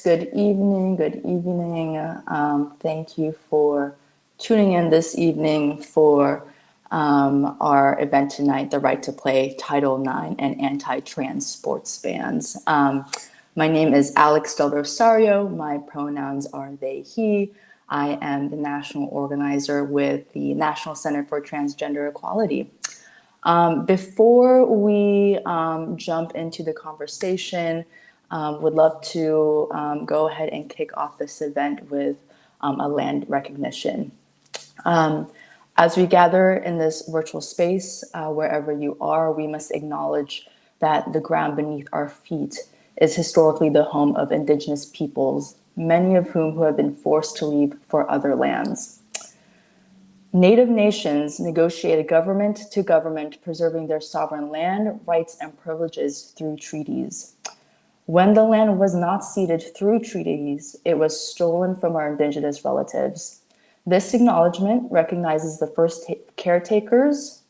Good evening. Good evening. Thank you for tuning in this evening for our event tonight, The Right to Play, Title IX, and Anti-Trans Sports Bans. My name is Alex Del Rosario. My pronouns are they, he. I am the national organizer with the National Center for Transgender Equality. Before we jump into the conversation, would love to go ahead and kick off this event with a land recognition. As we gather in this virtual space, wherever you are, we must acknowledge that the ground beneath our feet is historically the home of Indigenous peoples, many of whom have been forced to leave for other lands. Native nations negotiated government to government, preserving their sovereign land, rights, and privileges through treaties. When the land was not ceded through treaties, it was stolen from our Indigenous relatives. This acknowledgement recognizes the first caretakers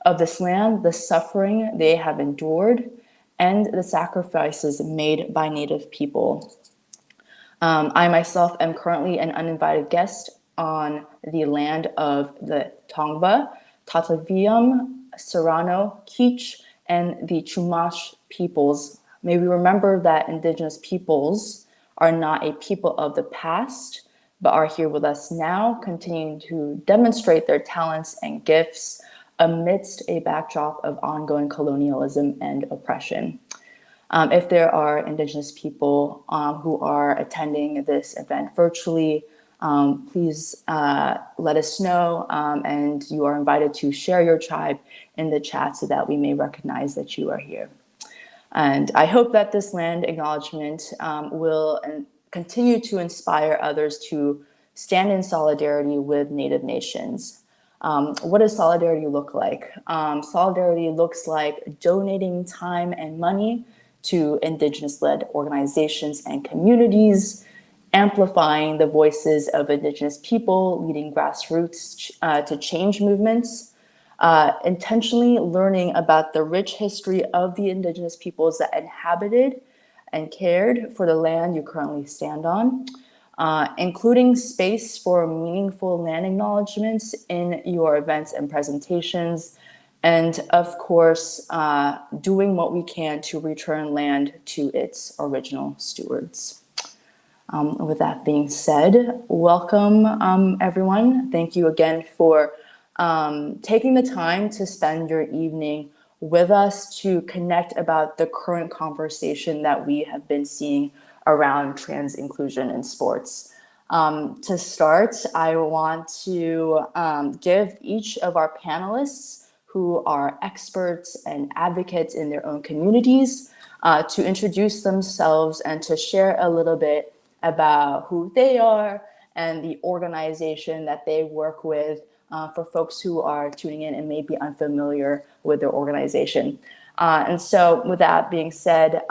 of this land, the suffering they have endured, and the sacrifices made by Native people. I myself am currently an uninvited guest on the land of the Tongva, Tataviam, Serrano, Kizh, and the Chumash peoples. May we remember that Indigenous peoples are not a people of the past, but are here with us now, continuing to demonstrate their talents and gifts amidst a backdrop of ongoing colonialism and oppression. If there are Indigenous people who are attending this event virtually, please let us know, and you are invited to share your tribe in the chat so that we may recognize that you are here. And I hope that this land acknowledgement will continue to inspire others to stand in solidarity with Native nations. What does solidarity look like? Solidarity looks like donating time and money to Indigenous-led organizations and communities, amplifying the voices of Indigenous people, leading grassroots to change movements, intentionally learning about the rich history of the Indigenous peoples that inhabited and cared for the land you currently stand on, including space for meaningful land acknowledgements in your events and presentations, and of course, doing what we can to return land to its original stewards. With that being said, welcome everyone. Thank you again for taking the time to spend your evening with us to connect about the current conversation that we have been seeing around trans inclusion in sports. To start, I want to give each of our panelists, who are experts and advocates in their own communities, to introduce themselves and to share a little bit about who they are and the organization that they work with, for folks who are tuning in and may be unfamiliar with their organization. And so with that being said,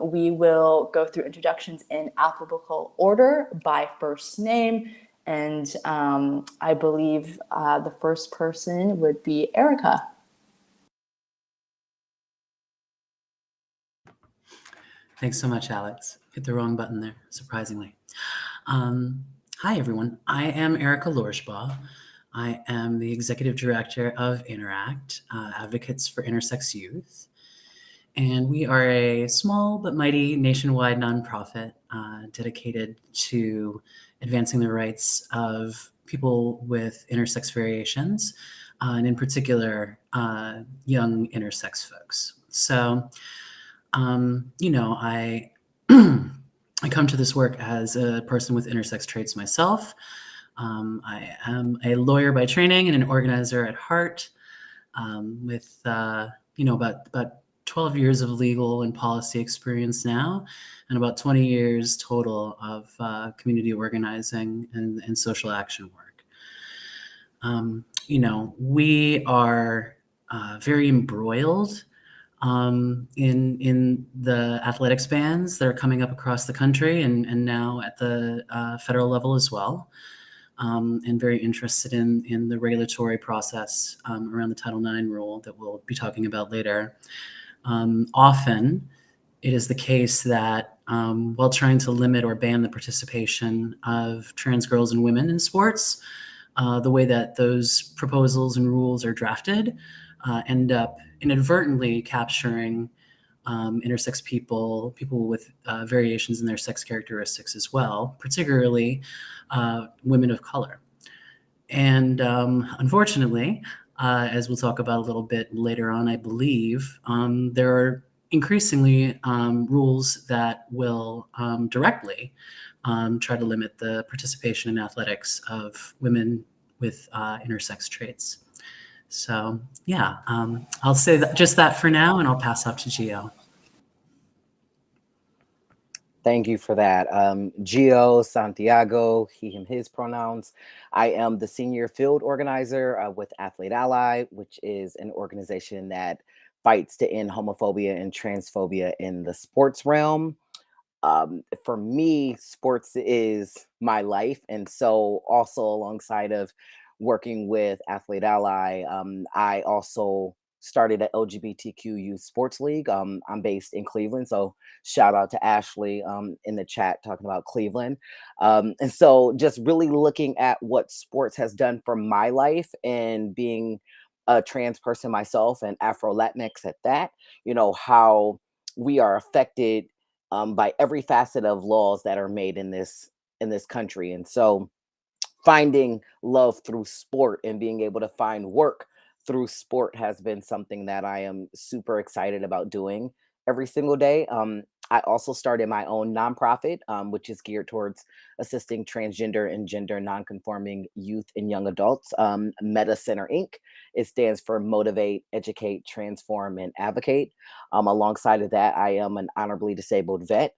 we will go through introductions in alphabetical order by first name. And I believe the first person would be Erica. Thanks so much, Alex. Hit the wrong button there, surprisingly. Hi, everyone. I am Erica Lorschbaugh. I am the Executive Director of Interact, Advocates for Intersex Youth. And we are a small but mighty nationwide nonprofit dedicated to advancing the rights of people with intersex variations, and in particular, young intersex folks. So, I I come to this work as a person with intersex traits myself. I am a lawyer by training and an organizer at heart, with about 12 years of legal and policy experience now, and about 20 years total of community organizing and social action work. We are very embroiled in the athletics bans that are coming up across the country and now at the federal level as well, and very interested in the regulatory process around the Title IX rule that we'll be talking about later. Often it is the case that while trying to limit or ban the participation of trans girls and women in sports. The way that those proposals and rules are drafted end up inadvertently capturing intersex people, people with variations in their sex characteristics as well, particularly women of color. And unfortunately, as we'll talk about a little bit later on, I believe, there are increasingly rules that will directly try to limit the participation in athletics of women with intersex traits. So yeah, I'll say that, just that for now, and I'll pass off to Gio. Thank you for that. Gio Santiago, he, him, his pronouns. I am the senior field organizer with Athlete Ally, which is an organization that fights to end homophobia and transphobia in the sports realm. For me, sports is my life. And so also alongside of working with Athlete Ally, I also started at LGBTQ Youth Sports League. I'm based in Cleveland. So shout out to Ashley in the chat talking about Cleveland. And so just really looking at what sports has done for my life and being a trans person myself and Afro Latinx at that, you know, how we are affected by every facet of laws that are made in this country. And so finding love through sport and being able to find work through sport has been something that I am super excited about doing every single day. I also started my own nonprofit, which is geared towards assisting transgender and gender nonconforming youth and young adults. Meta Center Inc. It stands for Motivate, Educate, Transform, and Advocate. Alongside of that, I am an honorably disabled vet,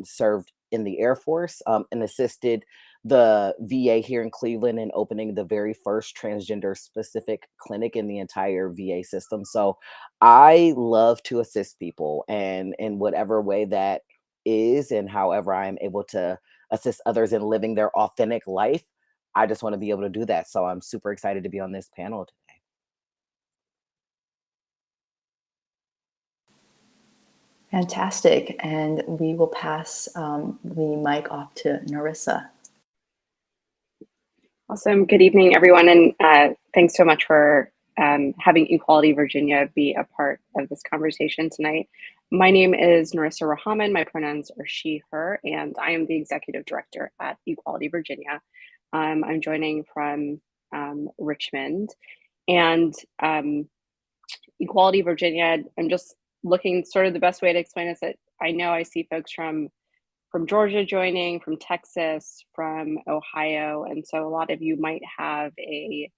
served in the Air Force, and assisted the VA here in Cleveland in opening the very first transgender specific clinic in the entire VA system. So I love to assist people, and in whatever way that is, and however I am able to assist others in living their authentic life, I just want to be able to do that. So I'm super excited to be on this panel today. Fantastic. And we will pass the mic off to Narissa. Awesome. Good evening, everyone. And thanks so much for having Equality Virginia be a part of this conversation tonight. My name is Narissa Rahman. My pronouns are she, her, and I am the executive director at Equality Virginia. I'm joining from Richmond. And Equality Virginia, I'm just looking, sort of the best way to explain this, that I know I see folks from Georgia joining, from Texas, from Ohio. And so a lot of you might have a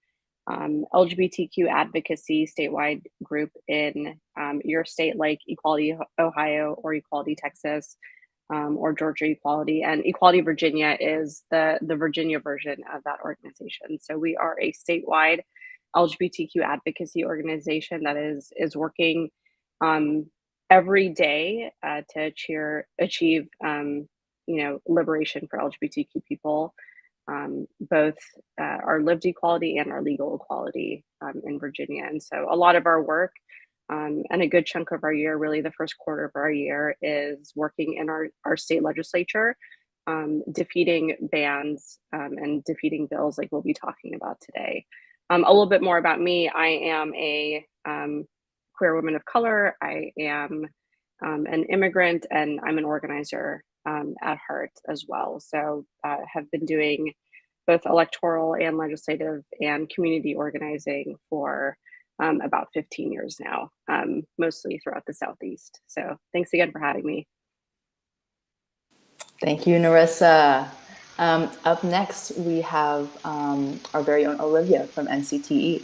LGBTQ advocacy statewide group in your state, like Equality Ohio or Equality Texas or Georgia Equality. And Equality Virginia is the Virginia version of that organization. So we are a statewide LGBTQ advocacy organization that is working every day to achieve liberation for LGBTQ people, both our lived equality and our legal equality in Virginia. And so a lot of our work and a good chunk of our year, really the first quarter of our year, is working in our state legislature, defeating bans and defeating bills like we'll be talking about today. A little bit more about me. I am a queer woman of color. I am an immigrant, and I'm an organizer at heart as well. So have been doing both electoral and legislative and community organizing for about 15 years now, mostly throughout the Southeast. So thanks again for having me. Thank you, Narissa. Up next, we have our very own Olivia from NCTE.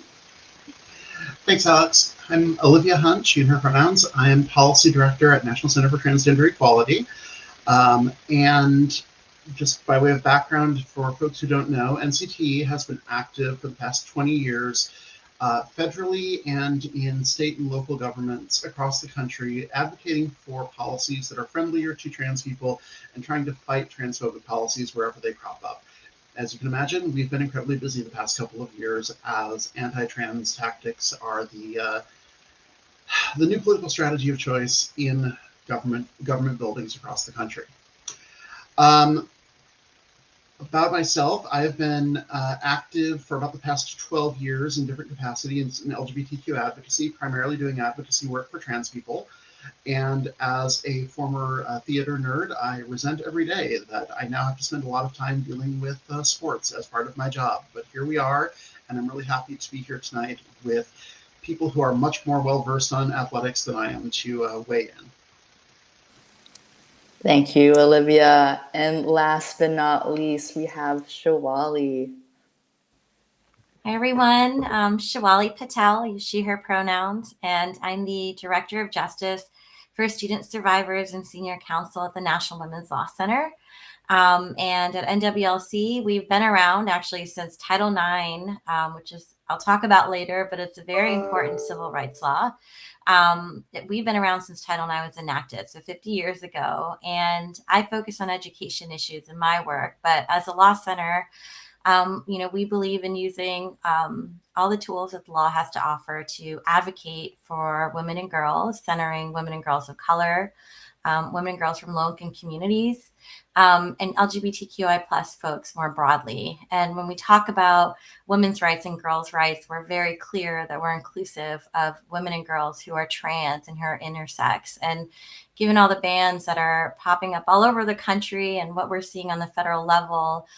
Thanks, Alex. I'm Olivia Hunt, she and her pronouns. I am Policy Director at National Center for Transgender Equality. And just by way of background for folks who don't know, NCTE has been active for the past 20 years, federally and in state and local governments across the country, advocating for policies that are friendlier to trans people and trying to fight transphobic policies wherever they crop up. As you can imagine, we've been incredibly busy the past couple of years as anti-trans tactics are the new political strategy of choice in government buildings across the country. About myself, I've been active for about the past 12 years in different capacities in LGBTQ advocacy, primarily doing advocacy work for trans people. And as a former theater nerd, I resent every day that I now have to spend a lot of time dealing with sports as part of my job. But here we are, and I'm really happy to be here tonight with people who are much more well-versed on athletics than I am to weigh in. Thank you, Olivia. And last but not least, we have Shawali. Hi, everyone. Shawali Patel, use she, her pronouns, and I'm the Director of Justice for Student Survivors and Senior Counsel at the National Women's Law Center. And at NWLC, we've been around actually since Title IX, which is, I'll talk about later, but it's a very important civil rights law. We've been around since Title IX was enacted, so 50 years ago. And I focus on education issues in my work, but as a law center, we believe in using all the tools that the law has to offer to advocate for women and girls, centering women and girls of color, women and girls from low-income communities, and LGBTQI plus folks more broadly. And when we talk about women's rights and girls' rights, we're very clear that we're inclusive of women and girls who are trans and who are intersex. And given all the bans that are popping up all over the country and what we're seeing on the federal level,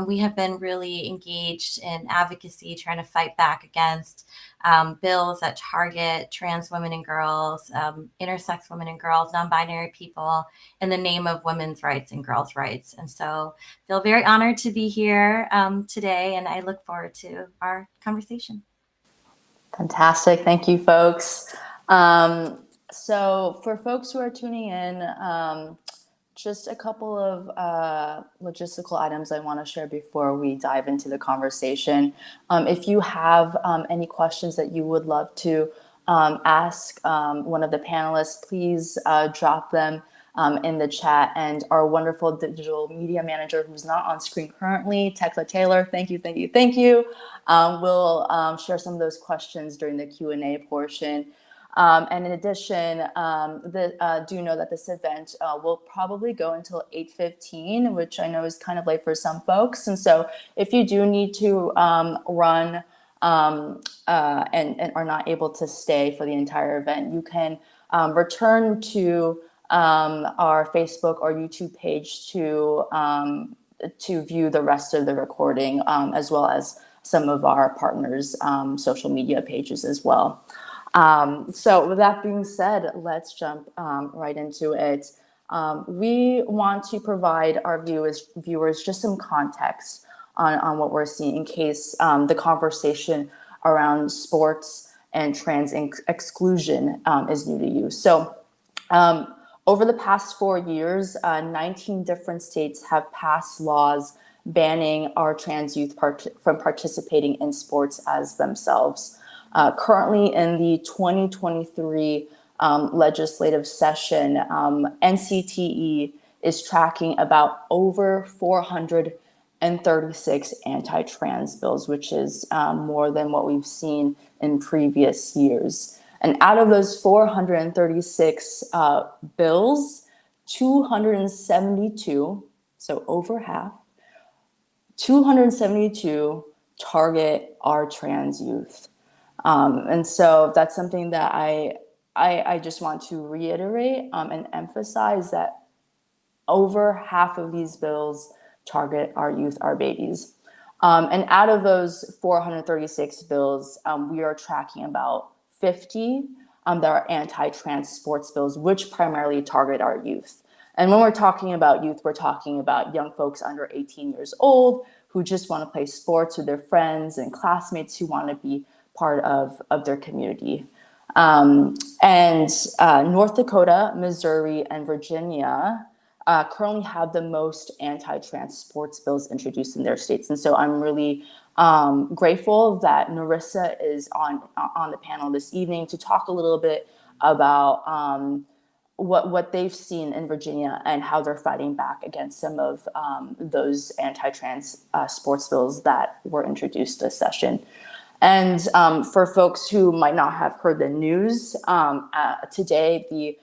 we have been really engaged in advocacy, trying to fight back against bills that target trans women and girls, intersex women and girls, non-binary people in the name of women's rights and girls' rights. And so I feel very honored to be here today, and I look forward to our conversation. Fantastic. Thank you, folks. So for folks who are tuning in, just a couple of logistical items I want to share before we dive into the conversation. If you have any questions that you would love to ask one of the panelists, please drop them in the chat. And our wonderful digital media manager, who's not on screen currently, Tekla Taylor, thank you. We'll share some of those questions during the Q&A portion. And in addition, do know that this event will probably go until 8:15, which I know is kind of late for some folks. And so if you do need to run and are not able to stay for the entire event, you can return to our Facebook or YouTube page to view the rest of the recording, as well as some of our partners' social media pages as well. So with that being said, let's jump right into it. We want to provide our viewers just some context on what we're seeing in case the conversation around sports and trans exclusion is new to you. So over the past 4 years, 19 different states have passed laws banning our trans youth from participating in sports as themselves. Currently in the 2023 legislative session, NCTE is tracking about over 436 anti-trans bills, which is more than what we've seen in previous years. And out of those 436 bills, 272, so over half, 272 target our trans youth. And so that's something that I just want to reiterate and emphasize, that over half of these bills target our youth, our babies. And out of those 436 bills, we are tracking about 50 that are anti-trans sports bills, which primarily target our youth. And when we're talking about youth, we're talking about young folks under 18 years old who just want to play sports with their friends and classmates who want to be part of their community. And North Dakota, Missouri, and Virginia currently have the most anti-trans sports bills introduced in their states. And so I'm really grateful that Narissa is on the panel this evening to talk a little bit about what they've seen in Virginia and how they're fighting back against some of those anti-trans sports bills that were introduced this session. And for folks who might not have heard the news, today the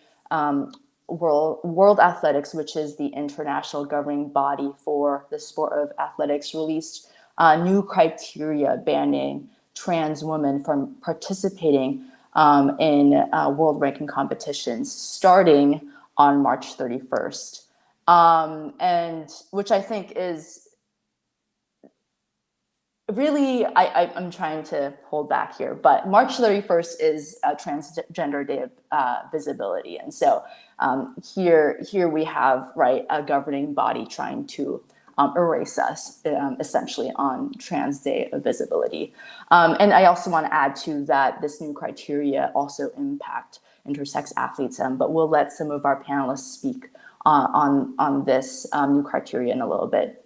World Athletics, which is the international governing body for the sport of athletics, released new criteria banning trans women from participating in world ranking competitions starting on March 31st. And which I think is really, I'm trying to hold back here, but March 31st is Transgender Day of Visibility. And so here we have, right, a governing body trying to erase us essentially on Trans Day of Visibility. And I also want to add to that this new criteria also impact intersex athletes, but we'll let some of our panelists speak on this new criteria in a little bit.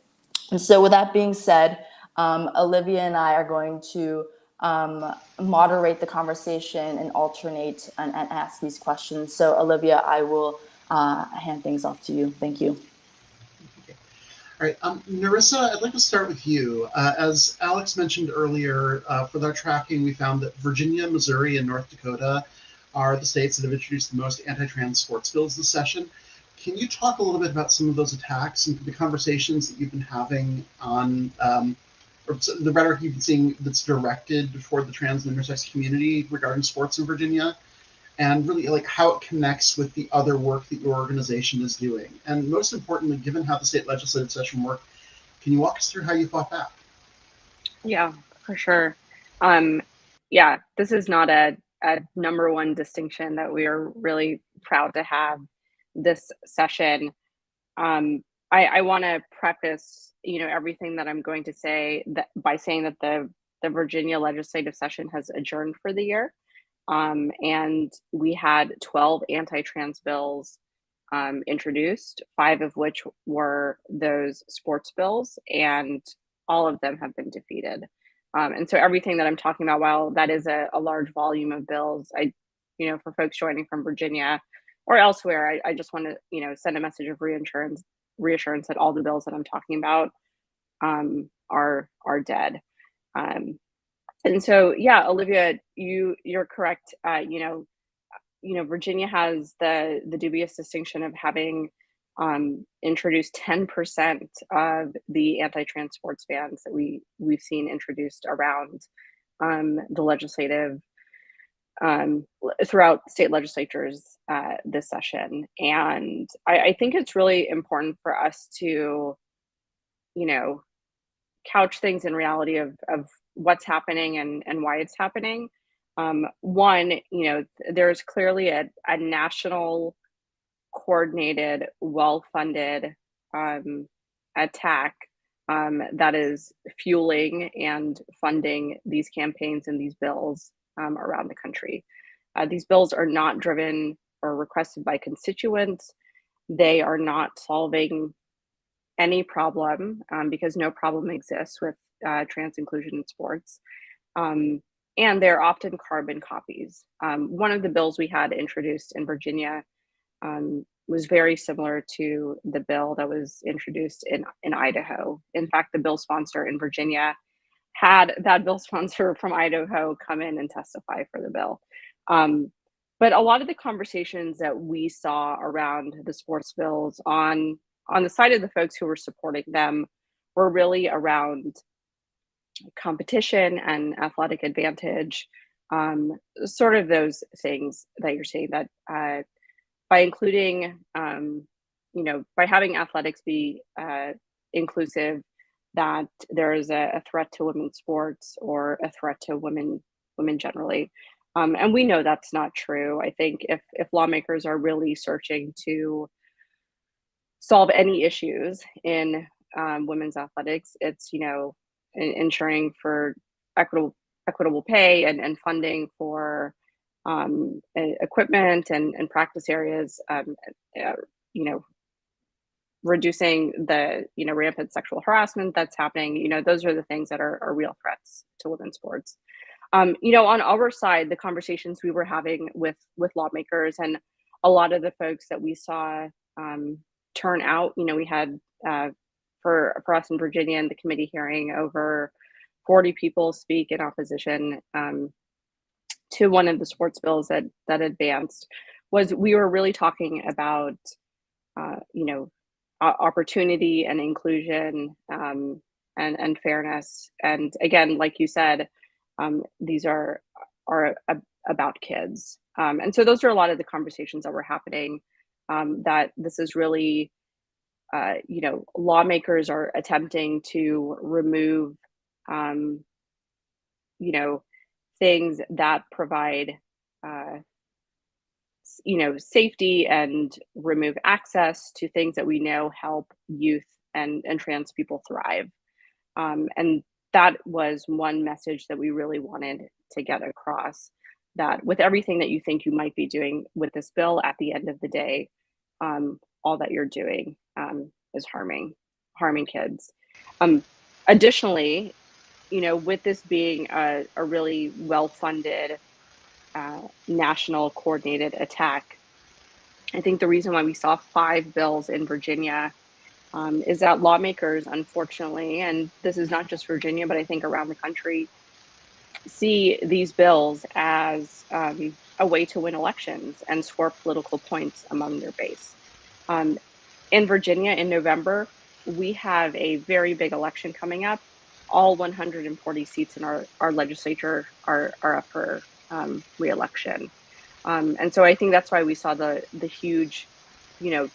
And so with that being said, Olivia and I are going to moderate the conversation and alternate and ask these questions. So Olivia, I will hand things off to you. Thank you. All right, Narissa, I'd like to start with you. As Alex mentioned earlier, for their tracking, we found that Virginia, Missouri, and North Dakota are the states that have introduced the most anti-trans sports bills this session. Can you talk a little bit about some of those attacks and the conversations that you've been having on, or the rhetoric you've been seeing that's directed toward the trans and intersex community regarding sports in Virginia, and really like how it connects with the other work that your organization is doing? And most importantly, given how the state legislative session worked, can you walk us through how you fought back? Yeah, for sure. Yeah, this is not a number one distinction that we are really proud to have this session. I want to preface, everything that I'm going to say by saying that the Virginia legislative session has adjourned for the year. And we had 12 anti-trans bills introduced, 5 of which were those sports bills, and all of them have been defeated. And so everything that I'm talking about, while that is a large volume of bills, for folks joining from Virginia or elsewhere, I just want to, send a message of reassurance that all the bills that I'm talking about are dead. And so, yeah, Olivia, you're correct. Virginia has the dubious distinction of having introduced 10% of the anti-trans sports bans that we've seen introduced around the legislative throughout state legislatures this session. And I think it's really important for us to, couch things in reality of what's happening and why it's happening. One, there's clearly a national coordinated, well-funded attack that is fueling and funding these campaigns and these bills around the country. These bills are not driven or requested by constituents. They are not solving any problem because no problem exists with trans inclusion in sports. And they're often carbon copies. One of the bills we had introduced in Virginia was very similar to the bill that was introduced in Idaho. In fact, the bill sponsor in Virginia had that bill sponsor from Idaho come in and testify for the bill. But a lot of the conversations that we saw around the sports bills on the side of the folks who were supporting them were really around competition and athletic advantage, sort of those things that you're saying, that by including, by having athletics be inclusive, that there is a threat to women's sports or a threat to women generally. And we know that's not true. I think if lawmakers are really searching to solve any issues in women's athletics, it's, ensuring for equitable pay and funding for equipment and practice areas, reducing the, rampant sexual harassment that's happening. Those are the things that are real threats to women's sports. On our side, the conversations we were having with lawmakers and a lot of the folks that we saw turn out, we had for us in Virginia in the committee hearing over 40 people speak in opposition to one of the sports bills that advanced. was we were really talking about, opportunity and inclusion, and fairness. And again, like you said, these are about kids. And so those are a lot of the conversations that were happening. That this is really, lawmakers are attempting to remove, um, things that provide, uh, safety, and remove access to things that we know help youth and trans people thrive. And that was one message that we really wanted to get across, that with everything that you think you might be doing with this bill, at the end of the day, all that you're doing, is harming kids. Um, Additionally, with this being a really well-funded, national coordinated attack, I think the reason why we saw 5 bills in Virginia, is that lawmakers, unfortunately, and this is not just Virginia, but I think around the country, see these bills as, a way to win elections and score political points among their base. Um, in Virginia in November, we have a very big election coming up. All 140 seats in our legislature are up for, reelection. And so I think that's why we saw the huge,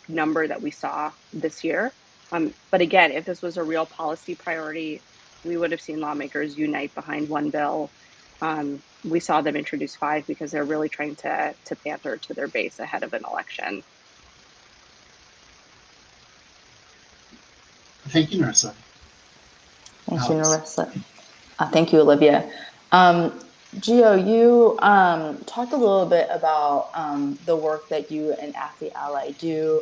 number that we saw this year. But again, if this was a real policy priority, we would have seen lawmakers unite behind one bill. We saw them introduce 5 because they're really trying to pander to their base ahead of an election. Thank you, Narissa. Thank you, Alex. Narissa. Thank you, Olivia. Gio, you talked a little bit about the work that you and Athlete Ally do,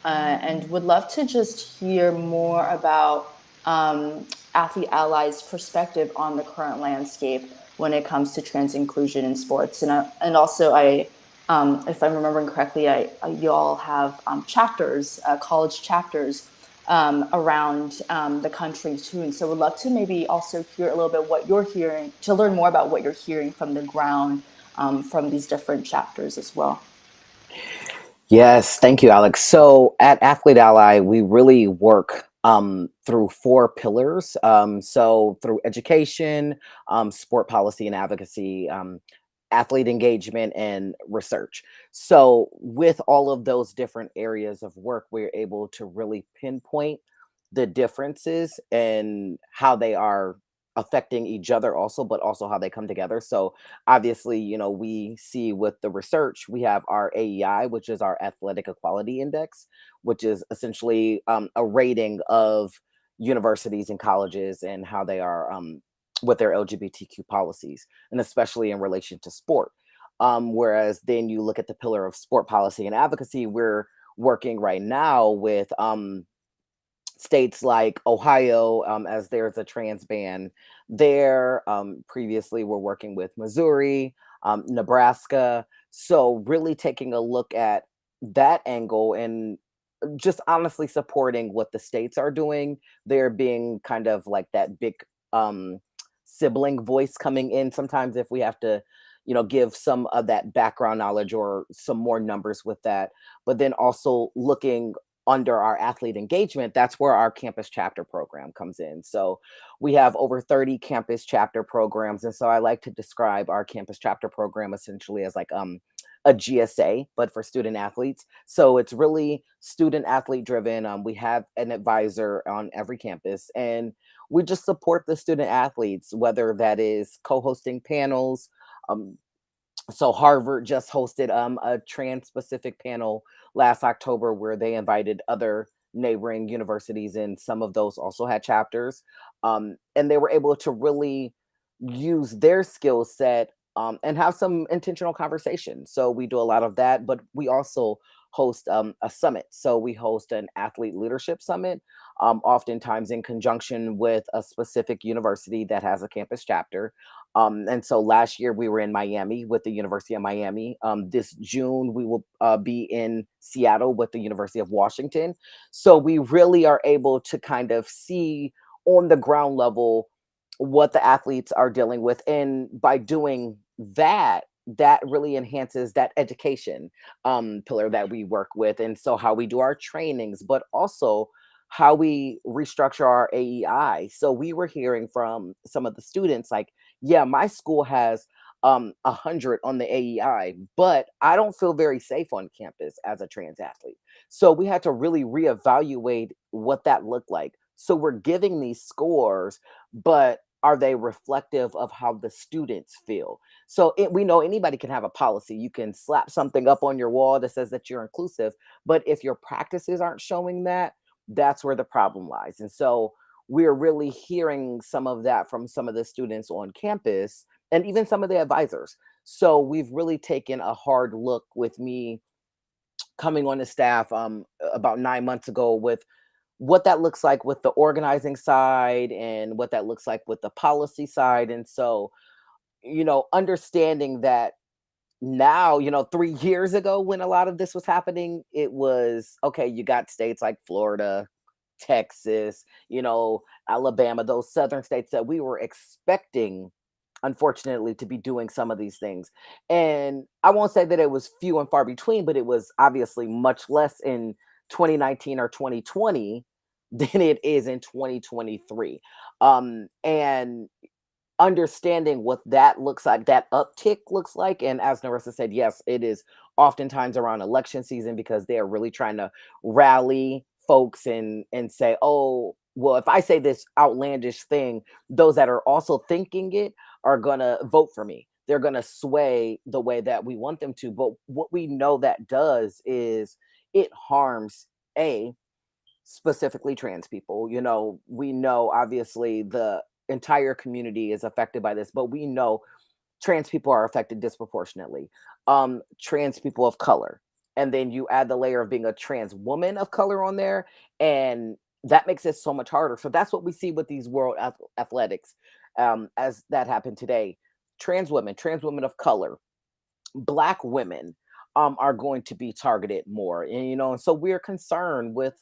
and would love to just hear more about Athlete Ally's perspective on the current landscape when it comes to trans inclusion in sports. And also, if I'm remembering correctly, you all have chapters, college chapters, around the country too. And so we'd love to maybe also hear a little bit what you're hearing, to learn more about what you're hearing from the ground, from these different chapters as well. Yes, thank you, Alex. So at Athlete Ally, we really work through 4 pillars. So through education, sport policy and advocacy, athlete engagement, and research. So with all of those different areas of work, we're able to really pinpoint the differences and how they are affecting each other also, but also how they come together. So obviously, we see with the research, we have our AEI, which is our Athletic Equality Index, which is essentially a rating of universities and colleges and how they are with their LGBTQ policies, and especially in relation to sport. Whereas then you look at the pillar of sport policy and advocacy, we're working right now with states like Ohio, as there's a trans ban there. Previously, we're working with Missouri, Nebraska. So really taking a look at that angle and just honestly supporting what the states are doing. They're being kind of like that big sibling voice coming in sometimes if we have to give some of that background knowledge or some more numbers with that. But then also looking under our athlete engagement, that's where our campus chapter program comes in. So we have over 30 campus chapter programs. And so I like to describe our campus chapter program essentially as like a GSA, but for student athletes. So it's really student athlete driven. We have an advisor on every campus, and we just support the student athletes, whether that is co-hosting panels. So Harvard just hosted a trans-specific panel last October where they invited other neighboring universities, and some of those also had chapters. And they were able to really use their skill set and have some intentional conversation. So we do a lot of that, but we also host a summit. So we host an athlete leadership summit, oftentimes in conjunction with a specific university that has a campus chapter. And so last year we were in Miami with the University of Miami. This June we will be in Seattle with the University of Washington. So we really are able to kind of see on the ground level what the athletes are dealing with. And by doing that, that really enhances that education pillar that we work with. And so how we do our trainings, but also how we restructure our AEI. So we were hearing from some of the students like, yeah, my school has 100 on the AEI, but I don't feel very safe on campus as a trans athlete. So we had to really reevaluate what that looked like. So we're giving these scores, but are they reflective of how the students feel? So we know anybody can have a policy. You can slap something up on your wall that says that you're inclusive, but if your practices aren't showing that, that's where the problem lies. And so we're really hearing some of that from some of the students on campus and even some of the advisors. So we've really taken a hard look with me coming on the staff about 9 months ago with what that looks like with the organizing side and what that looks like with the policy side. And so, understanding that now, 3 years ago when a lot of this was happening, it was okay, you got states like Florida, Texas, Alabama, those southern states that we were expecting, unfortunately, to be doing some of these things. And I won't say that it was few and far between, but it was obviously much less in 2019 or 2020 than it is in 2023. And understanding what that looks like, that uptick looks like. And as Narissa said, yes, it is oftentimes around election season because they're really trying to rally folks and say, oh, well, if I say this outlandish thing, those that are also thinking it are going to vote for me. They're going to sway the way that we want them to. But what we know that does is it harms, specifically trans people. We know obviously the entire community is affected by this, but we know trans people are affected disproportionately. Trans people of color. And then you add the layer of being a trans woman of color on there, and that makes it so much harder. So that's what we see with these world athletics as that happened today. Trans women of color, Black women are going to be targeted more. And so we're concerned with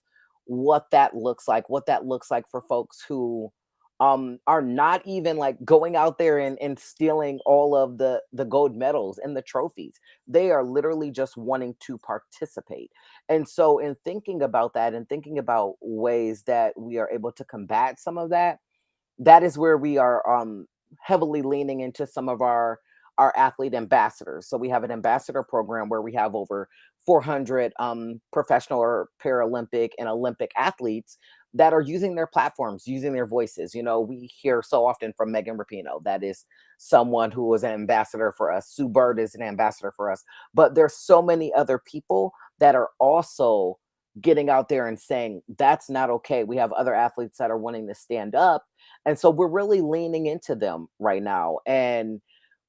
what that looks like for folks who are not even like going out there and stealing all of the gold medals and the trophies. They are literally just wanting to participate. And so in thinking about that and thinking about ways that we are able to combat some of that, that is where we are heavily leaning into some of our athlete ambassadors. So we have an ambassador program where we have over 400 professional or Paralympic and Olympic athletes that are using their platforms, using their voices. We hear so often from Megan Rapinoe, that is someone who was an ambassador for us. Sue Bird is an ambassador for us. But there's so many other people that are also getting out there and saying, that's not okay. We have other athletes that are wanting to stand up. And so we're really leaning into them right now and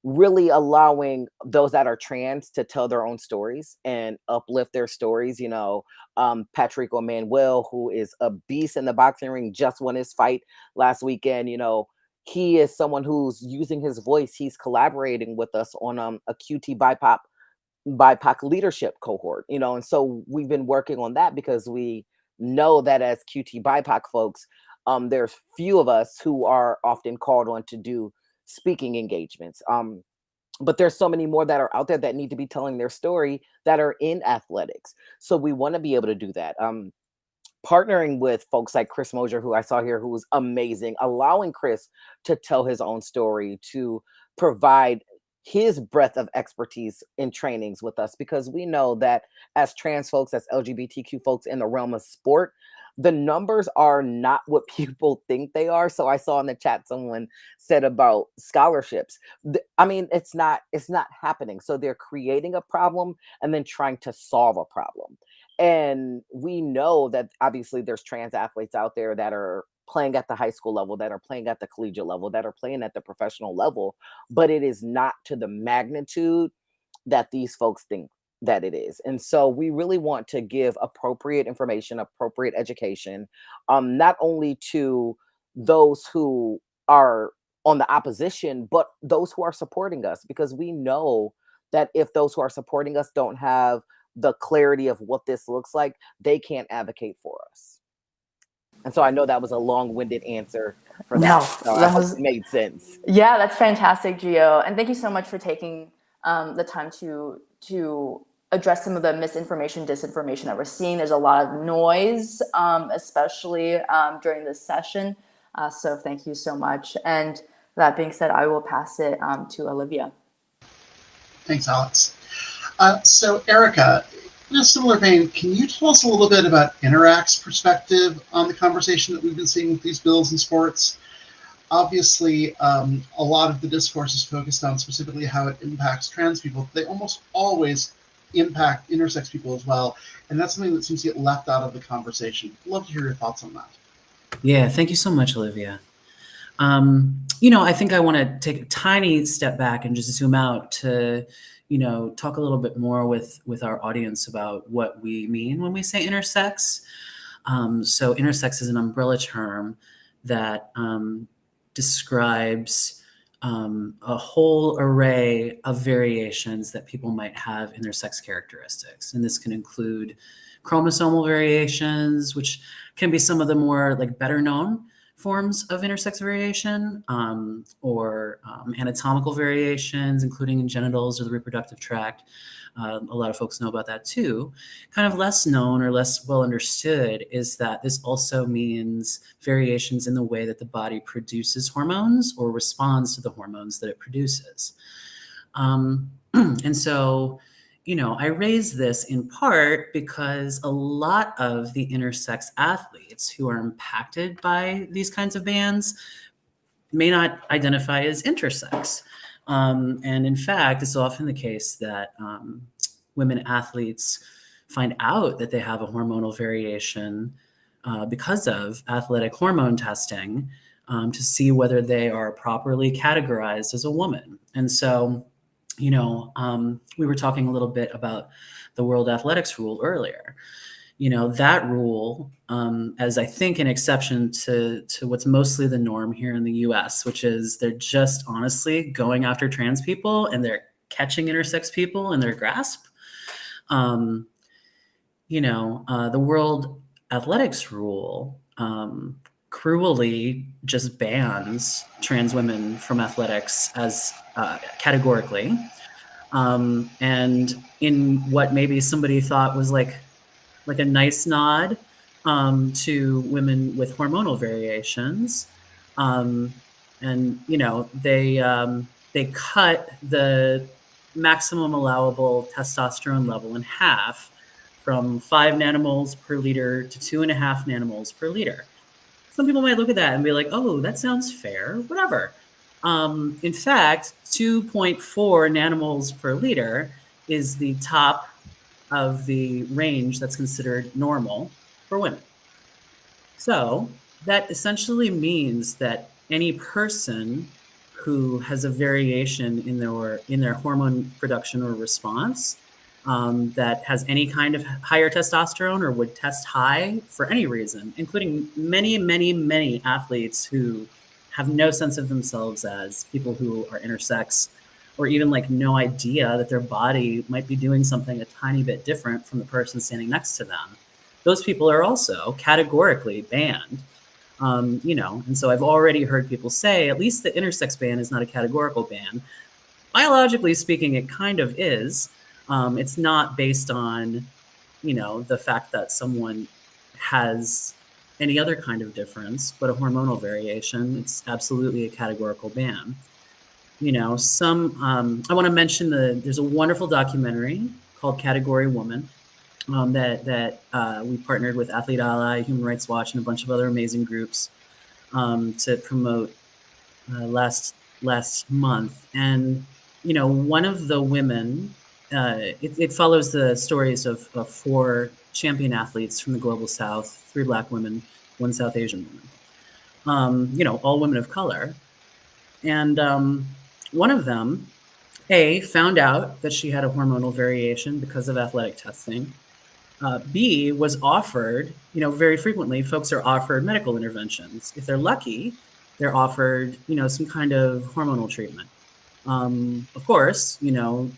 really allowing those that are trans to tell their own stories and uplift their stories. Patrick Manuel, who is a beast in the boxing ring, just won his fight last weekend. He is someone who's using his voice. He's collaborating with us on a QT BIPOC leadership cohort, and so we've been working on that because we know that as QT BIPOC folks, there's few of us who are often called on to do speaking engagements. But there's so many more that are out there that need to be telling their story that are in athletics. So we want to be able to do that. Partnering with folks like Chris Mosier, who I saw here, who was amazing, allowing Chris to tell his own story, to provide his breadth of expertise in trainings with us, because we know that as trans folks, as LGBTQ folks in the realm of sport, the numbers are not what people think they are. So I saw in the chat someone said about scholarships. It's not happening. So they're creating a problem and then trying to solve a problem. And we know that obviously there's trans athletes out there that are playing at the high school level, that are playing at the collegiate level, that are playing at the professional level, but it is not to the magnitude that these folks think that it is. And so we really want to give appropriate information, appropriate education, not only to those who are on the opposition, but those who are supporting us, because we know that if those who are supporting us don't have the clarity of what this looks like, they can't advocate for us. And so I know that was a long-winded answer for that. No, So I hope it made sense. Yeah, that's fantastic, Gio. And thank you so much for taking the time to address some of the misinformation, disinformation that we're seeing. There's a lot of noise, especially during this session. So thank you so much. And that being said, I will pass it to Olivia. Thanks, Alex. So Erica, in a similar vein, can you tell us a little bit about Interact's perspective on the conversation that we've been seeing with these bills in sports? Obviously, a lot of the discourse is focused on specifically how it impacts trans people. They almost always impact intersex people as well. And that's something that seems to get left out of the conversation. Love to hear your thoughts on that. Yeah, thank you so much, Olivia. I think I want to take a tiny step back and just zoom out to, talk a little bit more with our audience about what we mean when we say intersex. So intersex is an umbrella term that describes a whole array of variations that people might have in their sex characteristics. And this can include chromosomal variations, which can be some of the more better known forms of intersex variation, or anatomical variations, including in genitals or the reproductive tract. A lot of folks know about that too. Kind of less known or less well understood is that this also means variations in the way that the body produces hormones or responds to the hormones that it produces. And so, I raise this in part because a lot of the intersex athletes who are impacted by these kinds of bans may not identify as intersex. And in fact, it's often the case that women athletes find out that they have a hormonal variation because of athletic hormone testing to see whether they are properly categorized as a woman. And so, we were talking a little bit about the World Athletics rule earlier. That rule, as I think an exception to what's mostly the norm here in the US, which is they're just honestly going after trans people and they're catching intersex people in their grasp. The World Athletics rule cruelly just bans trans women from athletics as categorically. And in what maybe somebody thought was like a nice nod to women with hormonal variations. And, they cut the maximum allowable testosterone level in half from 5 nanomoles per liter to 2.5 nanomoles per liter. Some people might look at that and be like, oh, that sounds fair, whatever. In fact, 2.4 nanomoles per liter is the top of the range that's considered normal for women. So that essentially means that any person who has a variation in their hormone production or response that has any kind of higher testosterone or would test high for any reason, including many, many, many athletes who have no sense of themselves as people who are intersex, or even no idea that their body might be doing something a tiny bit different from the person standing next to them. Those people are also categorically banned. And so I've already heard people say, at least the intersex ban is not a categorical ban. Biologically speaking, it kind of is. It's not based on, the fact that someone has any other kind of difference, but a hormonal variation. It's absolutely a categorical ban. I want to mention there's a wonderful documentary called Category Woman that we partnered with Athlete Ally, Human Rights Watch, and a bunch of other amazing groups to promote last month. And, one of the women, it follows the stories of 4 champion athletes from the Global South, 3 Black women, 1 South Asian woman, all women of color. And one of them, found out that she had a hormonal variation because of athletic testing. B, was offered, very frequently, folks are offered medical interventions. If they're lucky, they're offered, some kind of hormonal treatment. Of course,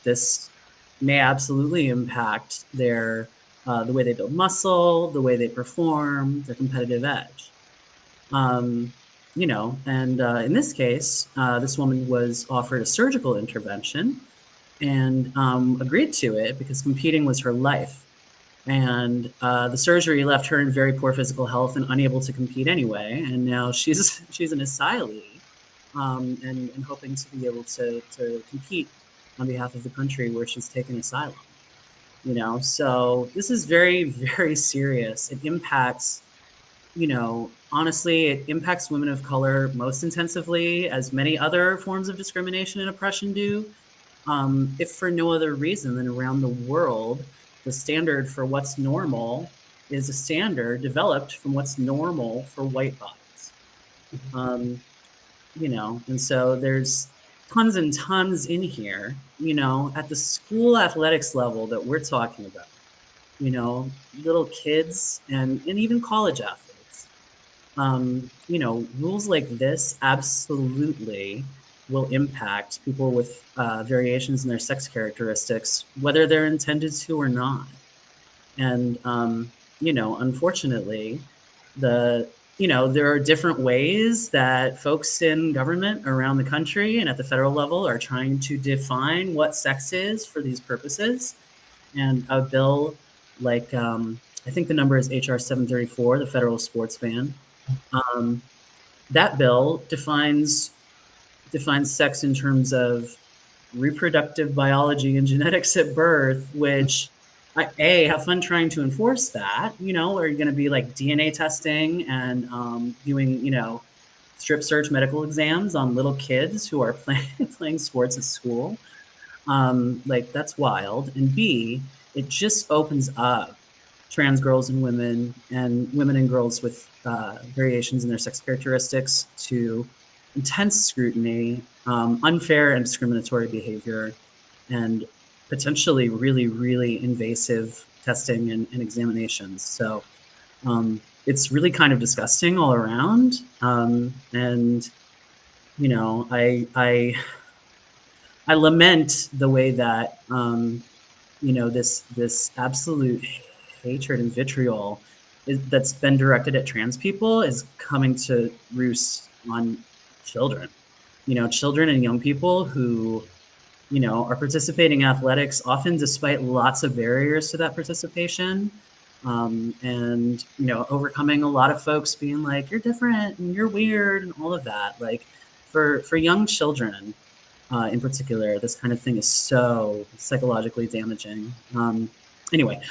this may absolutely impact their the way they build muscle, the way they perform, their competitive edge. And in this case, this woman was offered a surgical intervention and agreed to it because competing was her life. And the surgery left her in very poor physical health and unable to compete anyway. And now she's an asylee and hoping to be able to compete on behalf of the country where she's taken asylum. You know, so this is very, very serious. It impacts, you know, honestly, it impacts women of color most intensively, as many other forms of discrimination and oppression do, if for no other reason than around the world, the standard for what's normal is a standard developed from what's normal for white bodies. You know, and so there's tons and tons in here, you know, at the school athletics level that we're talking about, you know, little kids and even college athletes. You know, rules like this absolutely will impact people with variations in their sex characteristics, whether they're intended to or not. And, you know, unfortunately, you know, there are different ways that folks in government around the country and at the federal level are trying to define what sex is for these purposes. And a bill like, I think the number is HR 734, the federal sports ban. That bill defines sex in terms of reproductive biology and genetics at birth, which have fun trying to enforce that. You know, are you going to be like DNA testing and doing, you know, strip search medical exams on little kids who are playing sports at school? Like, that's wild. And B, it just opens up trans girls and women and girls with variations in their sex characteristics to intense scrutiny, unfair and discriminatory behavior, and potentially really, really invasive testing and examinations. So it's really kind of disgusting all around. And, you know, I lament the way that, you know, this absolute hatred and vitriol that's been directed at trans people is coming to roost on children. You know, children and young people who, you know, are participating in athletics, often despite lots of barriers to that participation. And, you know, overcoming a lot of folks being like, you're different and you're weird and all of that. Like, for young children, in particular, this kind of thing is so psychologically damaging. Anyway,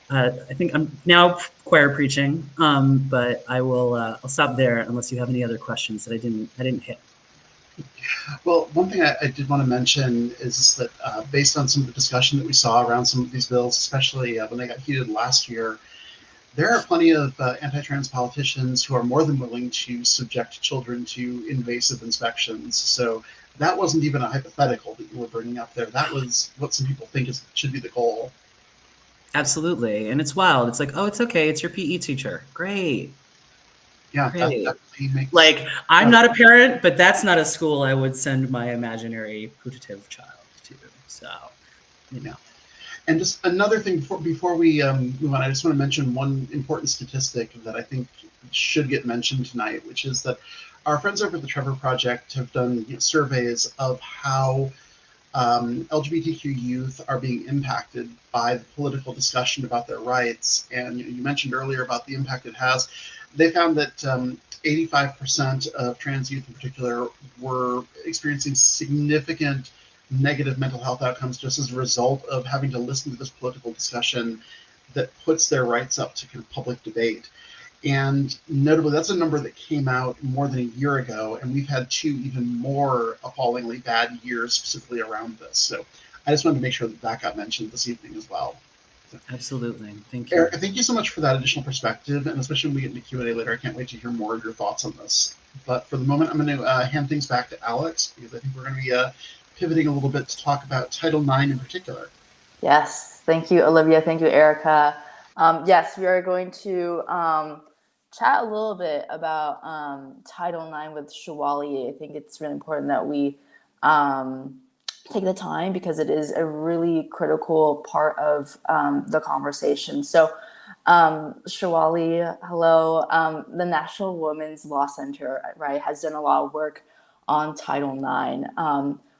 I think I'm now choir preaching, but I'll stop there unless you have any other questions that I didn't hit. Well, one thing I did want to mention is that based on some of the discussion that we saw around some of these bills, especially when they got heated last year, there are plenty of anti-trans politicians who are more than willing to subject children to invasive inspections. So that wasn't even a hypothetical that you were bringing up there. That was what some people think should be the goal. Absolutely. And it's wild. It's like, oh, it's okay. It's your PE teacher. Great. Yeah, Great. that makes, like, I'm not a parent, but that's not a school I would send my imaginary putative child to. So, you know. And just another thing before we move on, I just want to mention one important statistic that I think should get mentioned tonight, which is that our friends over at the Trevor Project have done surveys of how LGBTQ youth are being impacted by the political discussion about their rights. And you mentioned earlier about the impact it has. They found that 85% of trans youth in particular were experiencing significant negative mental health outcomes just as a result of having to listen to this political discussion that puts their rights up to kind of public debate. And notably, that's a number that came out more than a year ago, and we've had 2 even more appallingly bad years specifically around this. So I just wanted to make sure that that got mentioned this evening as well. So, absolutely. Thank you. Erica, thank you so much for that additional perspective, and especially when we get into Q&A later, I can't wait to hear more of your thoughts on this. But for the moment, I'm going to hand things back to Alex, because I think we're going to be pivoting a little bit to talk about Title IX in particular. Yes, thank you, Olivia. Thank you, Erica. Yes, we are going to chat a little bit about Title IX with Shawali. I think it's really important that we take the time because it is a really critical part of the conversation. So, Shawali, hello. The National Women's Law Center, right, has done a lot of work on Title IX.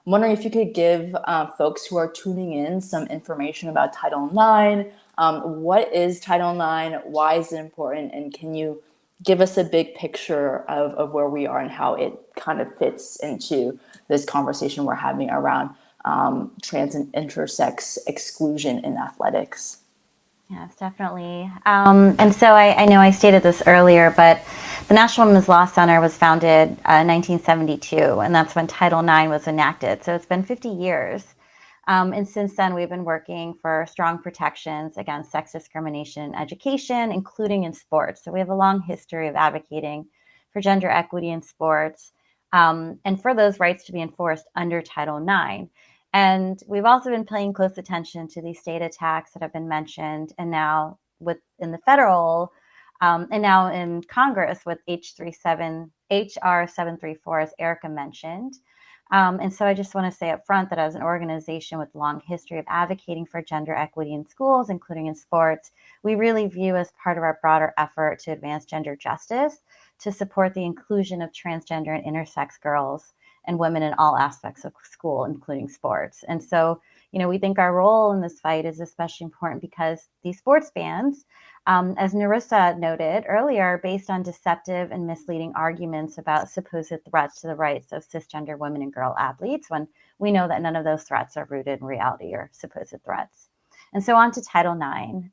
I'm wondering if you could give folks who are tuning in some information about Title IX. What is Title IX? Why is it important? And can you give us a big picture of where we are and how it kind of fits into this conversation we're having around trans and intersex exclusion in athletics? Yes, definitely. And so I know I stated this earlier, but the National Women's Law Center was founded in 1972, and that's when Title IX was enacted. So it's been 50 years. And since then, we've been working for strong protections against sex discrimination in education, including in sports. So we have a long history of advocating for gender equity in sports, and for those rights to be enforced under Title IX. And we've also been paying close attention to these state attacks that have been mentioned, and now in the federal, and now in Congress with HR 734, as Erica mentioned. And so I just want to say up front that as an organization with a long history of advocating for gender equity in schools, including in sports, we really view as part of our broader effort to advance gender justice, to support the inclusion of transgender and intersex girls and women in all aspects of school, including sports. And so, we think our role in this fight is especially important because these sports bans, as Narissa noted earlier, are based on deceptive and misleading arguments about supposed threats to the rights of cisgender women and girl athletes, when we know that none of those threats are rooted in reality or supposed threats. And so on to Title IX.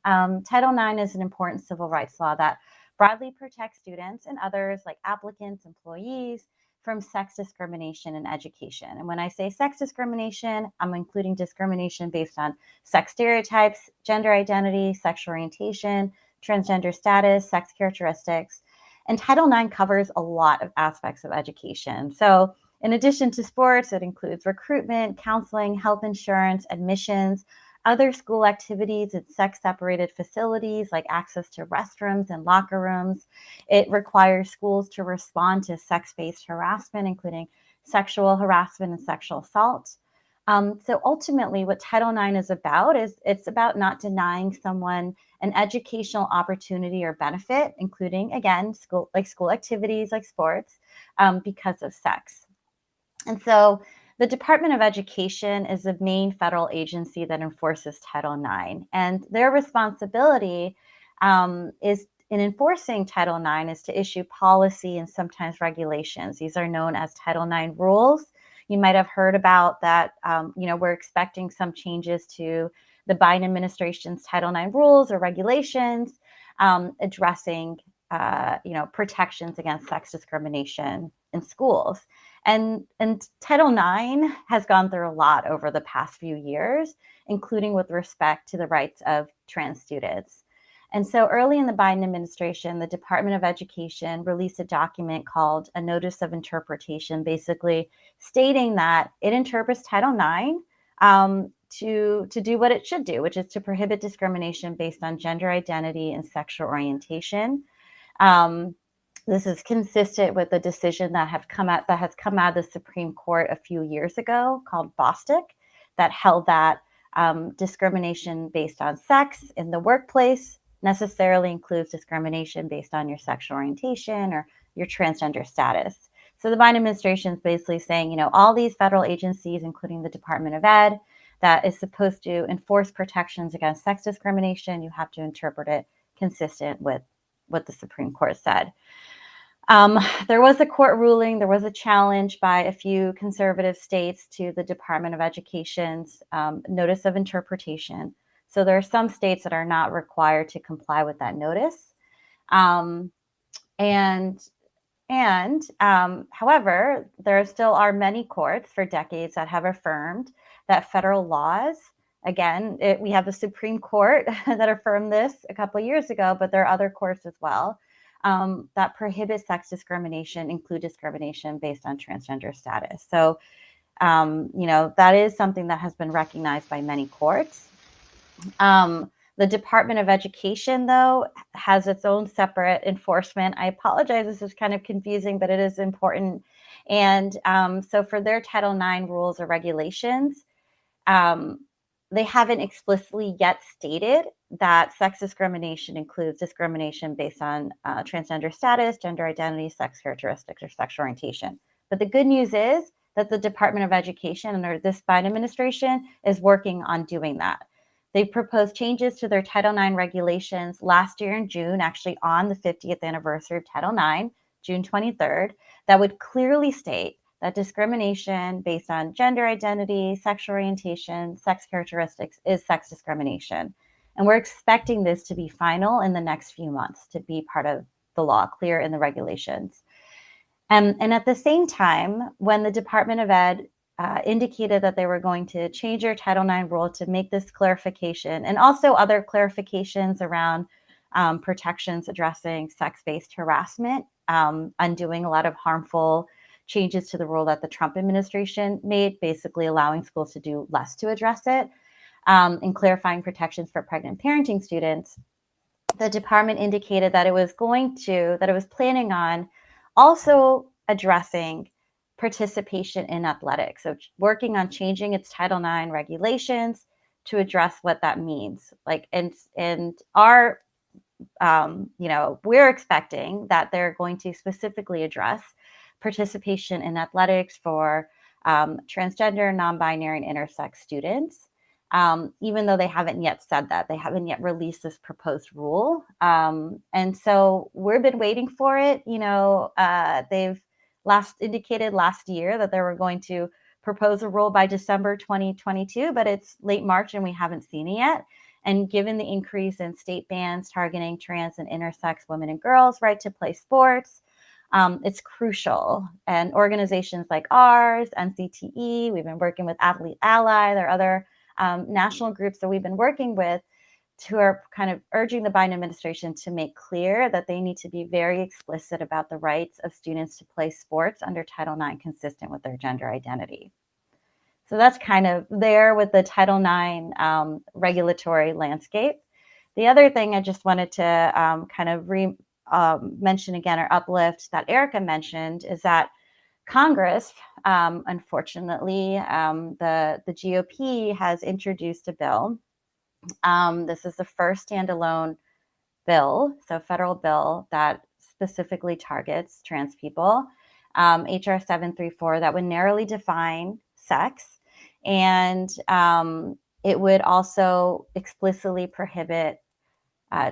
Title IX is an important civil rights law that broadly protects students and others, like applicants, employees, from sex discrimination in education. And when I say sex discrimination, I'm including discrimination based on sex stereotypes, gender identity, sexual orientation, transgender status, sex characteristics. And Title IX covers a lot of aspects of education. So in addition to sports, it includes recruitment, counseling, health insurance, admissions, other school activities at sex-separated facilities like access to restrooms and locker rooms. It requires schools to respond to sex-based harassment, including sexual harassment and sexual assault. So ultimately, what Title IX is about it's about not denying someone an educational opportunity or benefit, including, again, school activities like sports, because of sex. And so the Department of Education is the main federal agency that enforces Title IX, and their responsibility is in enforcing Title IX is to issue policy and sometimes regulations. These are known as Title IX rules. You might have heard about that. We're expecting some changes to the Biden administration's Title IX rules or regulations addressing protections against sex discrimination in schools. And Title IX has gone through a lot over the past few years, including with respect to the rights of trans students. And so early in the Biden administration, the Department of Education released a document called a Notice of Interpretation, basically stating that it interprets Title IX to do what it should do, which is to prohibit discrimination based on gender identity and sexual orientation. This is consistent with the decision that has come out of the Supreme Court a few years ago called Bostick, that held that discrimination based on sex in the workplace necessarily includes discrimination based on your sexual orientation or your transgender status. So the Biden administration is basically saying, all these federal agencies, including the Department of Ed, that is supposed to enforce protections against sex discrimination, you have to interpret it consistent with what the Supreme Court said. There was a court ruling, there was a challenge by a few conservative states to the Department of Education's Notice of Interpretation. So there are some states that are not required to comply with that notice. However, there still are many courts for decades that have affirmed that federal laws, again, we have the Supreme Court that affirmed this a couple of years ago, but there are other courts as well, that prohibit sex discrimination, include discrimination based on transgender status. So, that is something that has been recognized by many courts. The Department of Education, though, has its own separate enforcement. I apologize, this is kind of confusing, but it is important. And so for their Title IX rules or regulations, they haven't explicitly yet stated that sex discrimination includes discrimination based on transgender status, gender identity, sex characteristics, or sexual orientation. But the good news is that the Department of Education under this Biden administration is working on doing that. They proposed changes to their Title IX regulations last year in June, actually on the 50th anniversary of Title IX, June 23rd, that would clearly state that discrimination based on gender identity, sexual orientation, sex characteristics is sex discrimination. And we're expecting this to be final in the next few months, to be part of the law, clear in the regulations. And at the same time, when the Department of Ed indicated that they were going to change their Title IX rule to make this clarification, and also other clarifications around protections addressing sex-based harassment, undoing a lot of harmful changes to the rule that the Trump administration made, basically allowing schools to do less to address it, and clarifying protections for pregnant parenting students, the department indicated that it was planning on also addressing participation in athletics. So working on changing its Title IX regulations to address what that means. And our, we're expecting that they're going to specifically address participation in athletics for transgender, non-binary, and intersex students. Even though they haven't yet said that. They haven't yet released this proposed rule. And so we've been waiting for it. They've indicated last year that they were going to propose a rule by December 2022, but it's late March and we haven't seen it yet. And given the increase in state bans targeting trans and intersex women and girls' right to play sports, it's crucial. And organizations like ours, NCTE, we've been working with Athlete Ally, there are other national groups that we've been working with who are kind of urging the Biden administration to make clear that they need to be very explicit about the rights of students to play sports under Title IX consistent with their gender identity. So that's kind of there with the Title IX regulatory landscape. The other thing I just wanted to kind of mention again, or uplift, that Erica mentioned, is that Congress, unfortunately, the GOP has introduced a bill. This is the first standalone bill, so federal bill that specifically targets trans people, HR 734, that would narrowly define sex. And it would also explicitly prohibit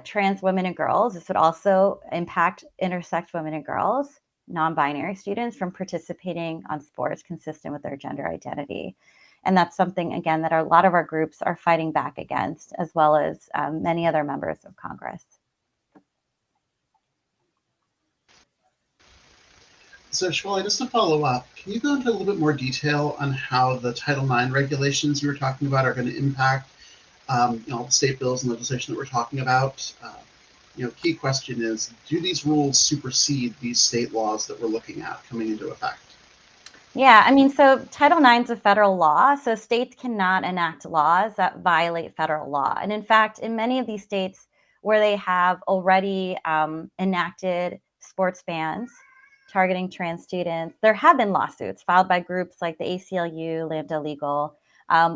trans women and girls. This would also impact intersex women and girls, non-binary students, from participating on sports consistent with their gender identity. And that's something, again, that a lot of our groups are fighting back against, as well as many other members of Congress. So Shwali, just to follow up, can you go into a little bit more detail on how the Title IX regulations you were talking about are going to impact the state bills and legislation that we're talking about? Key question is, do these rules supersede these state laws that we're looking at coming into effect? Yeah, I mean, so Title IX is a federal law, so states cannot enact laws that violate federal law. And in fact, in many of these states where they have already enacted sports bans targeting trans students, there have been lawsuits filed by groups like the ACLU, Lambda Legal.